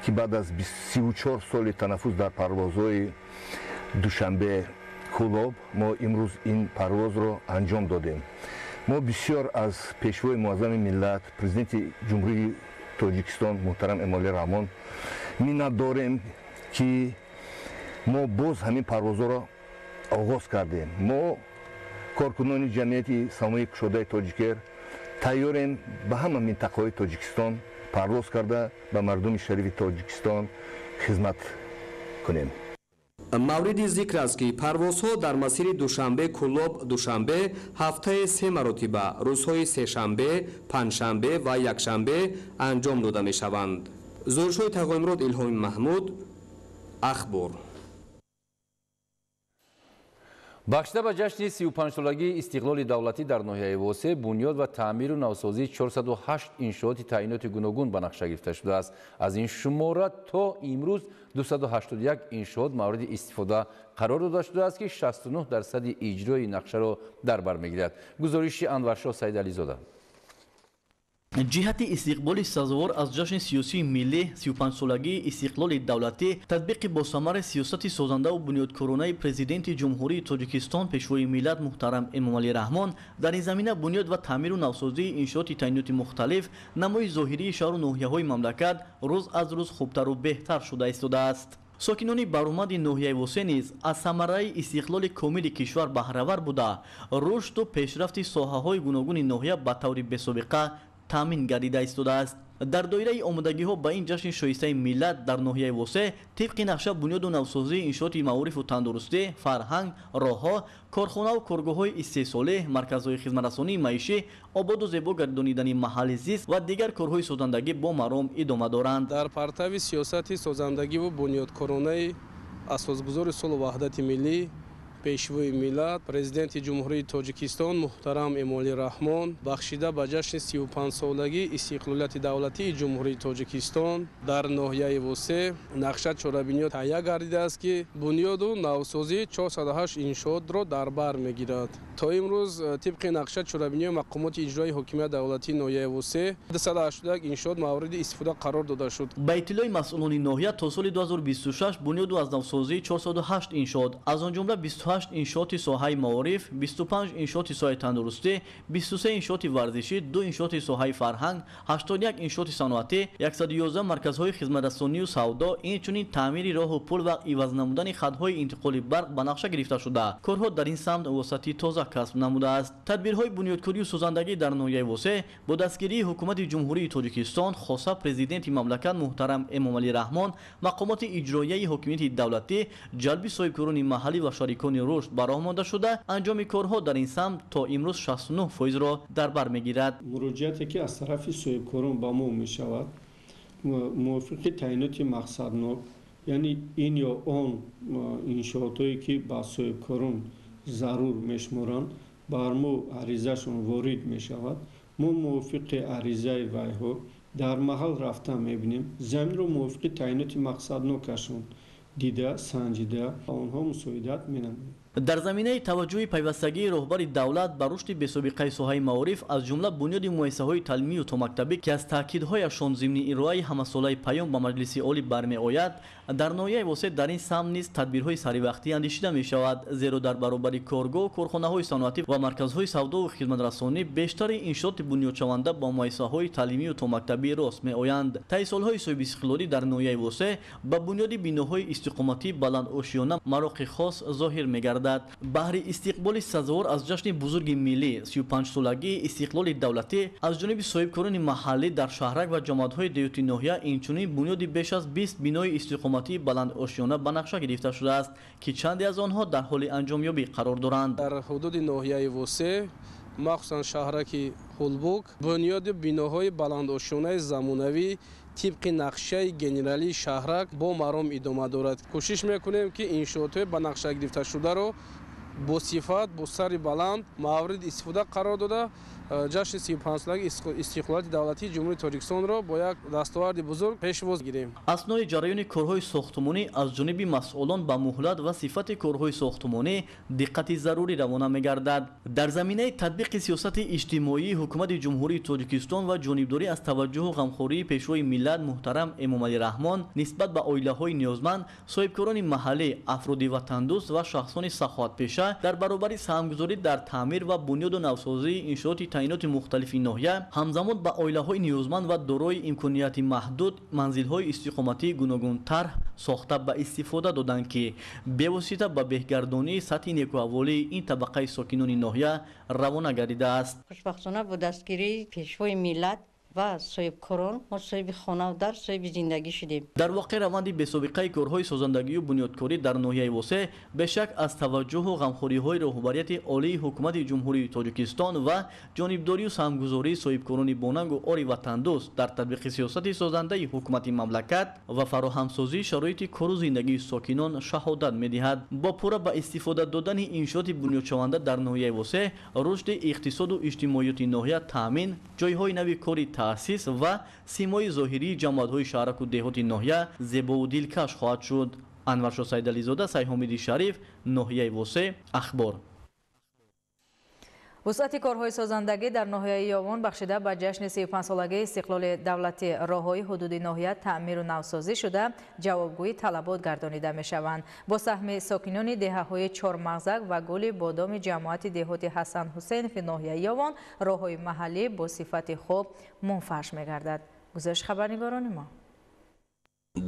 ки баъд аз 34 соли танаффус дар парвозҳои душанбе кӯлоб мо имрӯз ин парвозро анҷом додем. мо бисёр аз пешвои муаззами миллат президенти ҷумҳурии тоҷикистон муҳтарам эмомалӣ раҳмон миннат дорем ки мо боз ҳамин парвозҳоро оғоз кардем. мо коркунони ҷамъияти самоии кушодаи тоҷикер тайёрем ба ҳама минтақаҳои тоҷикистон парвоз карда ба мардуми шарифи тоҷикистон хизмат кунем. мавриди зикр аст ки парвозҳо дар масири душанбе кӯлоб душанбе ҳафтаи 3 маротиба рӯзҳои сешанбе, панҷшанбе ва якшанбе анҷом дода мешаванд. зӯришҳои тағоимрод Илҳоми Маҳмуд, ахбор. бахшида ба ҷашни 35-солагии истиқлоли давлатӣ дар ноҳияи восеъ бунёд ва таъмиру навсозии 408 иншооти таъиноти гуногун ба нақша гирифта шудааст. аз ин шумора то имрӯз 281 иншоот мавриди истифода қарор дода шудааст ки 69% иҷрои нақшаро дар бар мегирад. гузориши Анваршоҳ Саидализода. ҷиҳати истиқболи сазовор аз ҷашни сиёсии миллӣ 35-солагии истиқлоли давлатӣ татбиқи босамари сиёсати созандаву бунёдкоронаи президенти ҷумҳурии тоҷикистон пешвои миллат муҳтарам эмомалӣ раҳмон дар ин замина бунёд ва таъмиру навсозии иншооти таъиноти мухталиф намои зоҳирии шаҳру ноҳияҳои мамлакат рӯз аз рӯз хубтару беҳтар шуда истодааст. сокинони баромади ноҳияи восеъ низ аз самараи истиқлоли комили кишвар баҳравар буда рушду пешрафти соҳаҳои гуногуни ноҳия ба таври бесобиқа таъмин гардида истодааст. дар доираи омодагиҳо ба ин ҷашни шоистаи миллат дар ноҳияи восеъ тибқи нақша бунёду навсозии иншооти маърифу тандурустӣ, фарҳанг, роҳҳо, корхонаву коргоҳҳои истеҳсолӣ, марказҳои хизматрасонии маишӣ, ободу зебо гардонидани маҳалли зист ва дигар корҳои созандагӣ бо маром идома доранд. дар партави сиёсати созандагиву бунёдкоронаи асосгузори сулҳу ваҳдати миллӣ пешвои миллат президенти ҷумҳурии тоҷикистон муҳтарам эмомалӣ раҳмон бахшида ба ҷашни 35-солагии истиқлолияти давлатии ҷумҳурии тоҷикистон дар ноҳияи восеъ нақша чорабиниё таҳия гардидааст ки бунёду навсозии 408 иншоотро дар бар мегирад. то имрӯз тибқи нақша чорабиниёи мақомоти иҷроии ҳокимияти давлатии ноҳияи восеъ 281 иншоот мавриди истифода қарор дода шуд. ба иттилои масъулони ноҳия то соли 2026 бунёду аз навсозии 408 иншоот аз он ҷумла 28 иншооти соҳаи маориф, 25 иншооти соҳаи тандурустӣ, 23 иншооти варзишӣ, 2 иншооти соҳаи фарҳанг, 81 иншооти саноатӣ, 111 марказҳои хизматрасонию савдо, инчунин таъмири роҳу пул ва иваз намудани хатҳои интиқоли барқ ба нақша гирифта шуда корҳо дар ин самт восати тоза касб намудааст. тадбирҳои бунёдкорию созандагӣ дар ноҳияи восеъ бо дастгирии ҳукумати ҷумҳурии тоҷикистон хоса президенти мамлакат муҳтарам эмомалӣ раҳмон мақомоти иҷроияи ҳокимияти давлатӣ ҷалби соҳибкорони маҳаллӣ ва шарикони عنوان رشد به راه مانده شده انجام کارها در این سمت تا امروز 69% را در بر میگیرد. مراجعاتی که از طرف صاحبکاران به ما می شود موافق تعیینات مقصدناک، یعنی این یا آن انشاءاتی که با صاحبکاران ضرور میشمارند بر ما عریضهشون وارد می شود. ما موافق عریضه ویها در محل رفته میبینیم، زمین رو موافق تعیینات مقصدناکشون دیده سنجیده آنها مساعدت مینماییم. در زمینه توجه پیوستگی رهبر دولت به رشد بی‌سابقه ساحه معارف از جمله بنیاد مؤسسه‌های تعلیمی و مکتبی که از تاکیدهایشان ضمن ارائه همه‌ساله پیام به مجلس عالی برمی‌آید، در ناحیه واسط در این سمت نیز تدبیرهای سریع اندیشیده می‌شود، زیرا در برابر کارگاه، کارخانه‌های صنعتی و مرکزهای سودا و خدمت‌رسانی بیشتر انشاءات بنیادشونده با مؤسسه‌های تعلیمی و مکتبی راست می‌آیند. طی سال‌های صاحب استقلالی در ناحیه واسط به بنیاد بناهای استقامتی بلندآشیانه مراقع خاص ظاهر می‌گردد. بهر استقبال سزاوار از جشن بزرگ ملی 35 سالگی استقلال دولتی از جانب صاحبکاران محلی در شهرک و جماعت‌های دیوتی ناحیه اینچنین بنیاد بیش از 20 بنای استقامتی بلندآشیانه به نقشه گرفته شده است که چندی از آنها در حال انجامیابی قرار دارند. در حدود ناحیه وسه مخصوصا شهرک هولبوک بنیاد بناهای بلندآشیانه زمانوی طبق نقشه گنرالی شهرک با مرام ادامه دارد. کوشش میکنیم که انشاءات به نقشه گرفته شده رو با صفت با سر بلند مورد استفاده قرار داده جشن 35 سالگی استقلال دولتی جمهوری تاجیکستان را با یک دستاورد بزرگ پیشواز گیریم. اثنای جریان کارهای ساختمانی از جانب مسئولان به مهلت و صفت کارهای ساختمانی دقت ضروری روانه می‌گردد. در زمینه تطبیق سیاست اجتماعی حکومت جمهوری تاجیکستان و جانبداری از توجه و غمخوری پیشوای ملت محترم امامعلی رحمان نسبت به عائله‌های نیازمند، صاحبکاران محلی، افراد وطندوست و شخصان سخاوت‌پیشه در برابر سهمگذاری در تعمیر و بنیاد و نوسازی انشاءات تعیینات مختلف ناحیه همزمان با عائله‌های نیازمند و دارای امکانات محدود منزل‌های استقامتی گوناگون طرح ساخته به استفاده دادند که بواسطه به بهگردانی سطح نیکوحوالی این طبقه ساکنان ناحیه روانه گردیده است. خوشبختانه با دستگیری پیشوای ملت و صاحبکاران ما صاحب خانه و در صاحب زندگی شدیم. در واقع روند بی‌سابقه کارهای سازندگی و بنیادکاری در ناحیه واسع به شک از توجه و غمخوری‌های رهبریت عالی حکومت جمهوری تاجیکستان و جانبداری و سهمگذاری صاحبکاران باننگ و آری وطندوست در تطبیق سیاست سازنده حکومت مملکت و فراهمسازی شرایط کار و زندگی ساکنان شهادت می‌دهد. با پورا به استفاده دادن انشاءات بنیادشونده در ناحیه واسع، رشد اقتصاد و اجتماعیات ناحیه تامین، جای‌های نوی کاری تأسیس و سیمای ظاهری جماعت‌های شهرک و دهات ناحیه زیبا و دلکش خواهد شد. انورشاه سیدعلیزاده، سیدحامد شریف، ناحیه واسع، اخبار. وسعت کارهای سازندگی در ناحیه یاوان بخشیده به جشن 35 سالگی استقلال دولتی راههای حدود ناحیه تعمیر و نوسازی شده جوابگوی طلبات گردانیده می شوند. با سهم ساکنان دهه‌های چهارمغزک و گل بادام جماعت دهات حسن حسین فی ناحیه یاوان راههای محلی با صفت خوب منفعش می گردد. گزارش خبرنگاران ما.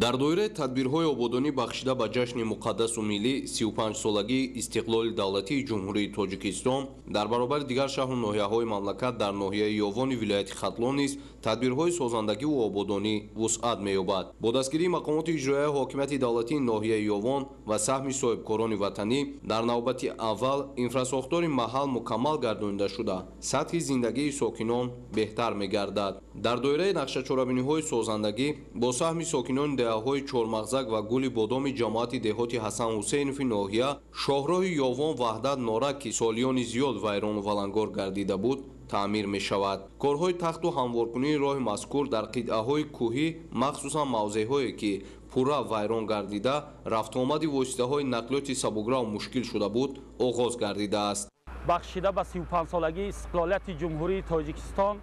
در доираи тадбирҳои ободонӣ бахшида ба ҷашни муқаддасу миллӣ 35 солагии истиқлоли давлатии ҷумҳурии тоҷикистон дар баробари дигар шаҳру ноҳияҳои мамлакат дар ноҳияи ёвони вилояти хатлон низ тадбирҳои созандагиву ободонӣ вусъат меёбад. бо дастгирии мақомоти иҷроияи ҳокимияти давлатии ноҳияи ёвон ва саҳми соҳибкорони ватанӣ дар навбати аввал инфрасохтори маҳал мукаммал гардонида шуда сатҳи зиндагии сокинон беҳтар мегардад. дар доираи нақшачорабиниҳои созандагӣ бо саҳми сокинони деҳаҳои чормағзак ва гули бодоми ҷамоати деҳоти ҳасан ҳусейнови ноҳия шоҳроҳи ёвон ваҳдат норак ки солиёни зиёд вайрону валангор гардида буд таъмир мешавад. корҳои тахту ҳамворкунии роҳи мазкур дар қитъаҳои кӯҳӣ махсусан мавзеъҳое ки пурра вайрон гардида рафтуомади воситаҳои нақлиёти сабукрав мушкил шуда буд оғоз гардидааст. бахшида ба 35 солагии истиқлолияти ҷумҳурии тоҷикистон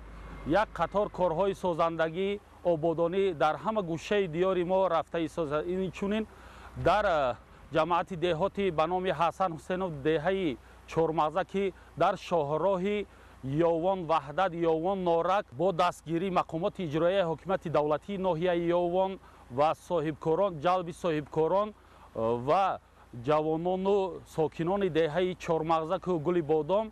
як қатор корҳои созандагӣ ободонӣ дар ҳама гӯшаи диёри мо рафта истод. инчунин дар ҷамоати деҳоти ба номи ҳасан ҳусейнов деҳаи чормағза ки дар шоҳроҳи ёвон ваҳдат ёвон норак бо дастгирии мақомоти иҷроияи ҳокимияти давлатии ноҳияи ёвон ва соҳибкорон ҷалби соҳибкорон ва ҷавонону сокинони деҳаи чормағзаку гули бодом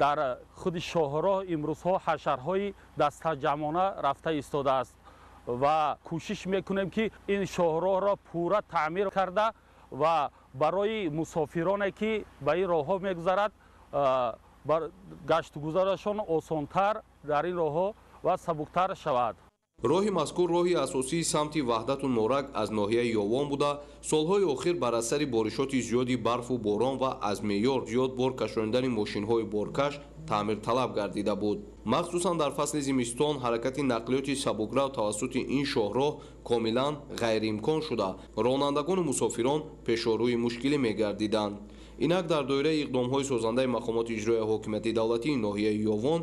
дар худи шоҳроҳ имрӯзҳо ҳашарҳои дастаҷамона рафта истодааст ва кӯшиш мекунем ки ин шоҳроҳро пурра таъмир карда ва барои мусофироне ки ба ин роҳҳо мегузарад гаштгузарашон осонтар дар ин роҳҳо ва сабуктар шавад. роҳи мазкур роҳи асосии самти ваҳдату норак аз ноҳияи ёвон буда солҳои охир бар асари боришоти зиёди барфу борон ва аз меъёр зиёд бор кашонидани мошинҳои боркаш таъмирталаб гардида буд. махсусан дар фасли зимистон ҳаракати нақлиёти сабукрав тавассути ин шоҳроҳ комилан ғайриимкон шуда ронандагону мусофирон пешорӯи мушкилӣ мегардиданд. инак дар доираи иқдомҳои созандаи мақомоти иҷроияи ҳокимияти давлатии ноҳияи ёвон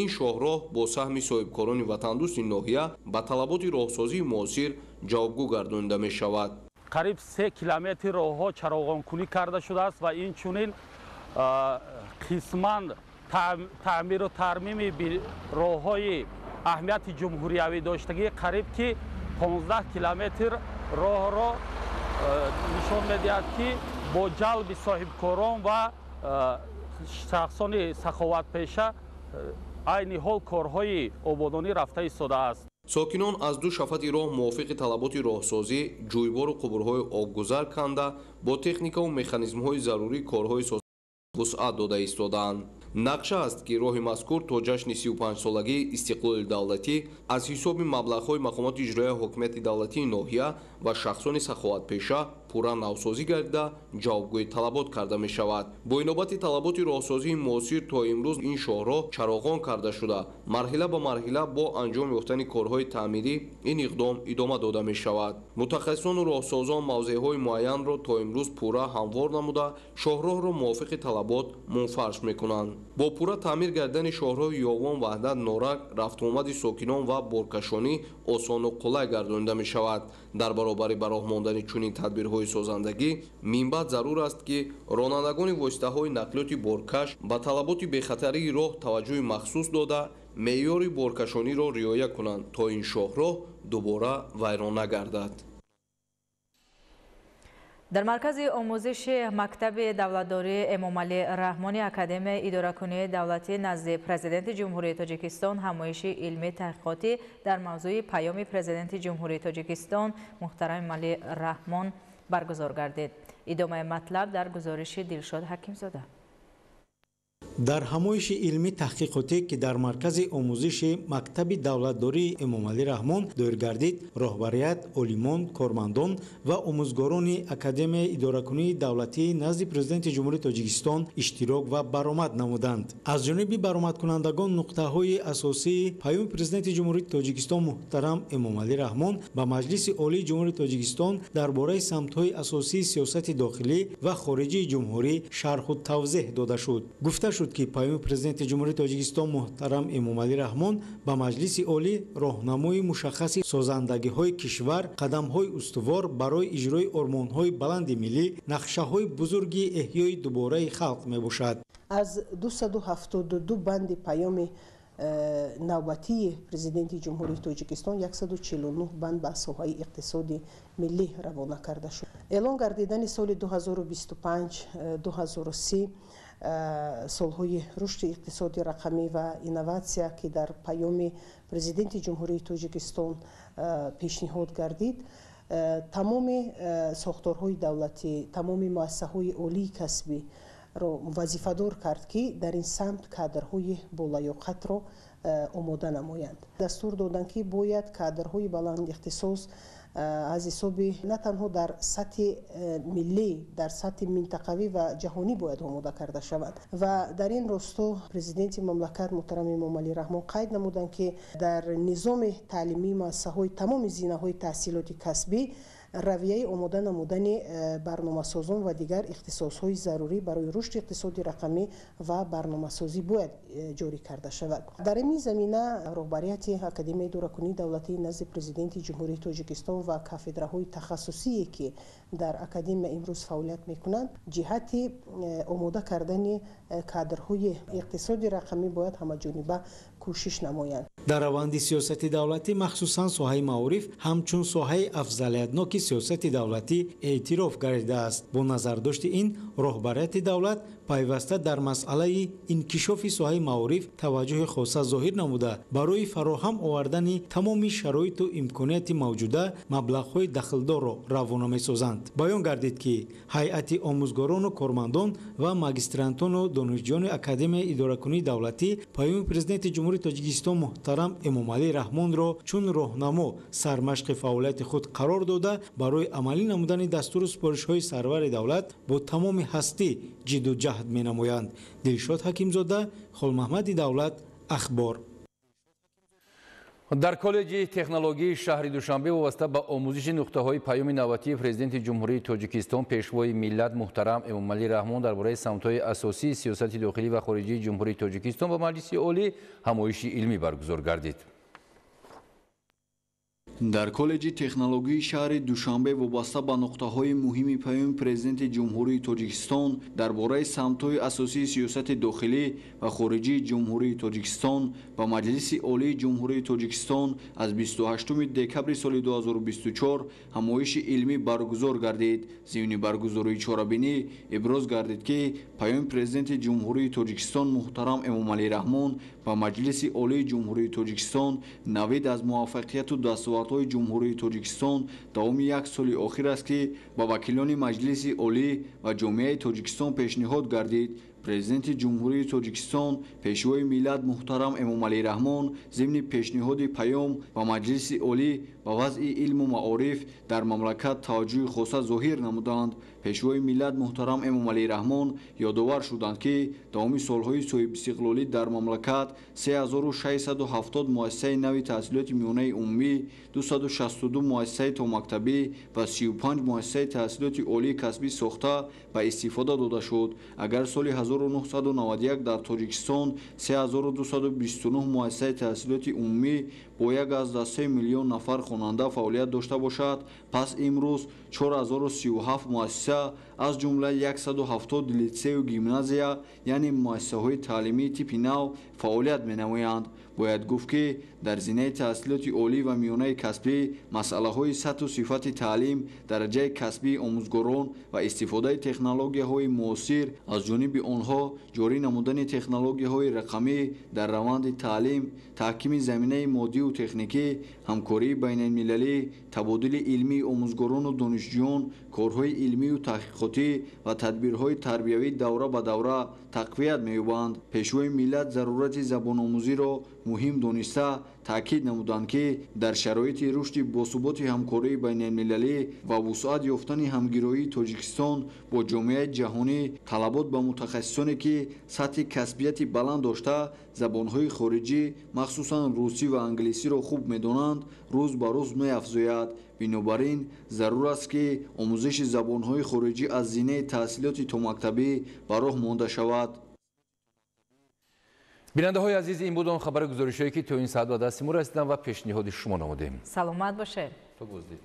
ин шоҳроҳ бо саҳми соҳибкорони ватандӯсти ноҳия ба талаботи роҳсозии муосир ҷавобгӯ гардонида мешавад. қариб 3 километри роҳҳо чароғонкунӣ карда шудааст ва инчунин қисман таъмиру тармими роҳҳои аҳамияти ҷумҳуриявӣ доштагӣ қариб ки 15 километр роҳро нишон медиҳад ки бо ҷалби соҳибкорон ва шахсони саховатпеша айни ҳол корҳои ободонӣ рафта истодааст. сокинон аз ду шафати роҳ мувофиқи талаботи роҳсозӣ ҷӯйбору қубурҳои обгузар канда бо техникаву механизмҳои зарурӣ корҳои вусъат дода истодаанд. нақша аст ки роҳи мазкур то ҷашни 35-солагии истиқлоли давлатӣ аз ҳисоби маблағҳои мақомоти иҷроияи ҳокимияти давлатии ноҳия ва шахсони саховатпеша пурра навсозӣ гардида ҷавобгӯи талабот карда мешавад. бо инобати талаботи роҳсозии муосир то имрӯз ин шоҳроҳ чароғон карда шуда марҳила ба марҳила бо анҷом ёфтани корҳои таъмирӣ ин иқдом идома дода мешавад. мутахассисону роҳсозон мавзеъҳои муайянро то имрӯз пурра ҳамвор намуда шоҳроҳро мувофиқи талабот мунфарш мекунанд. бо пурра таъмир гардидани шоҳроҳи ёвон ваҳдат норак рафтуомади сокинон ва боркашонӣ осону қулай гардонида мешавад. дар баробари ба роҳ мондани чунин тадбирҳои созандагӣ минбаъд зарур аст ки ронандагони воситаҳои нақлиёти боркаш ба талаботи бехатарии роҳ таваҷҷӯҳи махсус дода меъёри боркашониро риоя кунанд то ин шоҳроҳ дубора вайрон нагардад. дар маркази омӯзиши мактаби давлатдории эмомалӣ раҳмони академияи идоракунии давлатӣ назди президенти ҷумҳурии тоҷикистон ҳамоиши илмӣ таҳқиқотӣ дар мавзӯи паёми президенти ҷумҳурии тоҷикистон муҳтарам эмомалӣ раҳмон баргузор гардид. идомаи матлаб дар гузориши дилшод ҳакимзода. дар ҳамоиши илмӣ таҳқиқотӣ ки дар маркази омӯзиши мактаби давлатдории эмомалӣ раҳмон дойр гардид, роҳбарият, олимон, кормандон ва омӯзгорони академияи идоракунии давлатӣ назди президенти ҷумҳурии тоҷикистон иштирок ва баромад намуданд. аз ҷониби баромадкунандагон нуқтаҳои асосии паёми президенти ҷумҳурии тоҷикистон муҳтарам эмомалӣ раҳмон ба маҷлиси олии ҷумҳурии тоҷикистон дар бораи самтҳои асосии сиёсати дохилӣ ва хориҷии ҷумҳурӣ шарҳу тавзеҳ дода шуд. гуфта шуд ки паёми президенти ҷумҳурии тоҷикистон муҳтарам эмомалӣ раҳмон ба маҷлиси олӣ роҳнамои мушаххаси созандагиҳои кишвар, қадамҳои устувор барои иҷрои ормонҳои баланди миллӣ, нақшаҳои бузурги эҳёи дубораи халқ мебошад. аз 272 банди паёми навбатии президенти ҷумҳурии тоҷикистон 149 банд ба соҳаи иқтисоди миллӣ равона карда шуд. эълон гардидани соли 2025-2030 солҳои рушди иқтисоди рақамӣ ва инноватсия ки дар паёми президенти ҷумҳурии тоҷикистон пешниҳод гардид, тамоми сохторҳои давлатӣ, тамоми муассисаҳои олии касбӣ ро вазифадор кард ки дар ин самт кадрҳои болаёқатро омода намоянд. дастур доданд ки бояд кадрҳои баландихтисос аз ҳисоби на танҳо дар сатҳи миллӣ, дар сатҳи минтақавӣ ва ҷаҳонӣ бояд омода карда шаванд. ва дар ин росто президенти мамлакат муҳтарам эмомалӣ раҳмон қайд намуданд ки дар низоми таълимии муассисаҳои тамоми зинаҳои таҳсилоти касбӣ равияи омода намудани барномасозон ва дигар ихтисосҳои зарурӣ барои рушди иқтисоди рақамӣ ва барномасозӣ бояд ҷорӣ карда шавад. дар ин замина роҳбарияти академияи идоракунии давлатии назди президенти ҷумҳурии тоҷикистон ва кафедраҳои тахассусие ки дар академия имрӯз фаъолият мекунанд ҷиҳати омода кардани кадрҳои иқтисоди рақамӣ бояд ҳамаҷониба کوشش نمایند. در روند سیاست دولتی مخصوصا ساحه معارف همچون ساحه افضلیتناک سیاست دولتی اعتراف گردیده است. با نظرداشت این رهبریت دولت پیوسته در مسئله انکشاف ساحه معارف توجه خاصه ظاهر نموده برای فراهم آوردن تمام شرایط و امکانات موجوده مبلغ‌های دخلدار را روانه می‌سازند. بیان گردید که هیئت آموزگاران و کارمندان و ماگسترانتان و دانشجویان اکادمی اداره‌کنی دولتی پیام پرزیدنت جمهوری تاجیکستان محترم امامعلی رحمان را چون راهنما سرمشق فعالیت خود قرار داده برای عملی نمودن دستور و سپارش‌های سرور دولت با تمام هستی جد و جهد می‌نمایند. دلشاد حکیمزاده، خالمحمد دولت، اخبار. در کالج تکنولوژی شهر دوشنبه وابسته به آموزش نقطه‌های پیام نوبتی پرزیدنت جمهوری تاجیکستان پیشوای ملت محترم امامعلی رحمان درباره سمت‌های اساسی سیاست داخلی و خارجی جمهوری تاجیکستان با مجلس عالی همایش علمی برگزار گردید. در کالج تکنولوژی شهر دوشنبه وابسته به نقطه‌های مهم پیام پرزیدنت جمهوری تاجیکستان درباره سمت‌های اساسی سیاست داخلی و خارجی جمهوری تاجیکستان با مجلس عالی جمهوری تاجیکستان از 28 دکمبر سال 2024 همایش علمی برگزار گردید. ضمن برگزاری چهاربینی ابراز گردید که پیام پرزیدنت جمهوری تاجیکستان محترم امامعلی رحمان با مجلس عالی جمهوری تاجیکستان نوید از موفقیت و دستاوردهای جمهوری تاجیکستان دوام یک سال آخر است که با وکیلان مجلس عالی و جامعه تاجیکستان پیشنهاد گردید. پرزیدنت جمهوری تاجیکستان پیشوای ملت محترم امامعلی رحمان ضمن پیشنهاد پیام با مجلس عالی با وضع علم و معارف در مملکت توجه خاصه ظاهر نمودند. پیشوای ملت محترم امامعلی رحمان یادآور شدند که دوام سالهای صاحب استقلالی در مملکت 3670 مؤسسه نوی تحصیلات میانه عمومی، 262 مؤسسه تا مکتبی و 35 مؤسسه تحصیلات عالی کسبی ساخته به استفاده داده شد. اگر سال 1991 در تاجیکستان 3229 مؤسسه تحصیلات عمومی با یک از 3 میلیون نفر خواننده فعالیت داشته باشد، پس امروز 4037 مؤسسه از جمله 170 لیسه و گیمنازیا یعنی مؤسسه های تعلیمی تیپ نو فعالیت می نمایند. باید گفت که در زمینه تحصیلات عالی و میانه کسبی مسئله های سطح و صفت تعلیم، درجه کسبی آموزگاران و استفاده تکنولوژی های معاصر از جانب آنها جاری نمودن تکنولوژی های رقمی در روند تعلیم، تحکیم زمینه مادی و تکنیکی، همکاری بین المللی، تبادل علمی آموزگاران و دانشجویان، کارهای علمی و تحقیقاتی و تدبیرهای تربیوی دوره به دوره تقویت می‌یابند. پیشوای ملت ضرورت زبان آموزی را مهم دانسته تاکید نمودند که در شرایط رشد باثبات همکاری بین المللی و وسعت یافتن همگرایی تاجیکستان با جامعه جهانی طلبات به متخصصانی که سطح کسبیت بلند داشته زبانهای خارجی مخصوصا روسی و انگلیسی را خوب می‌دانند روز به روز می‌افزاید. بنابراین ضرور است که آموزش زبانهای خارجی از زمینه تحصیلات تا مکتبی به راه مانده شود. بیننده های عزیز، این بود آن خبر گزارش‌هایی که تا این ساعت به دست ما رسیدن و پیشنهاد شما نمودیم. سلامت باشه. تو گذارید.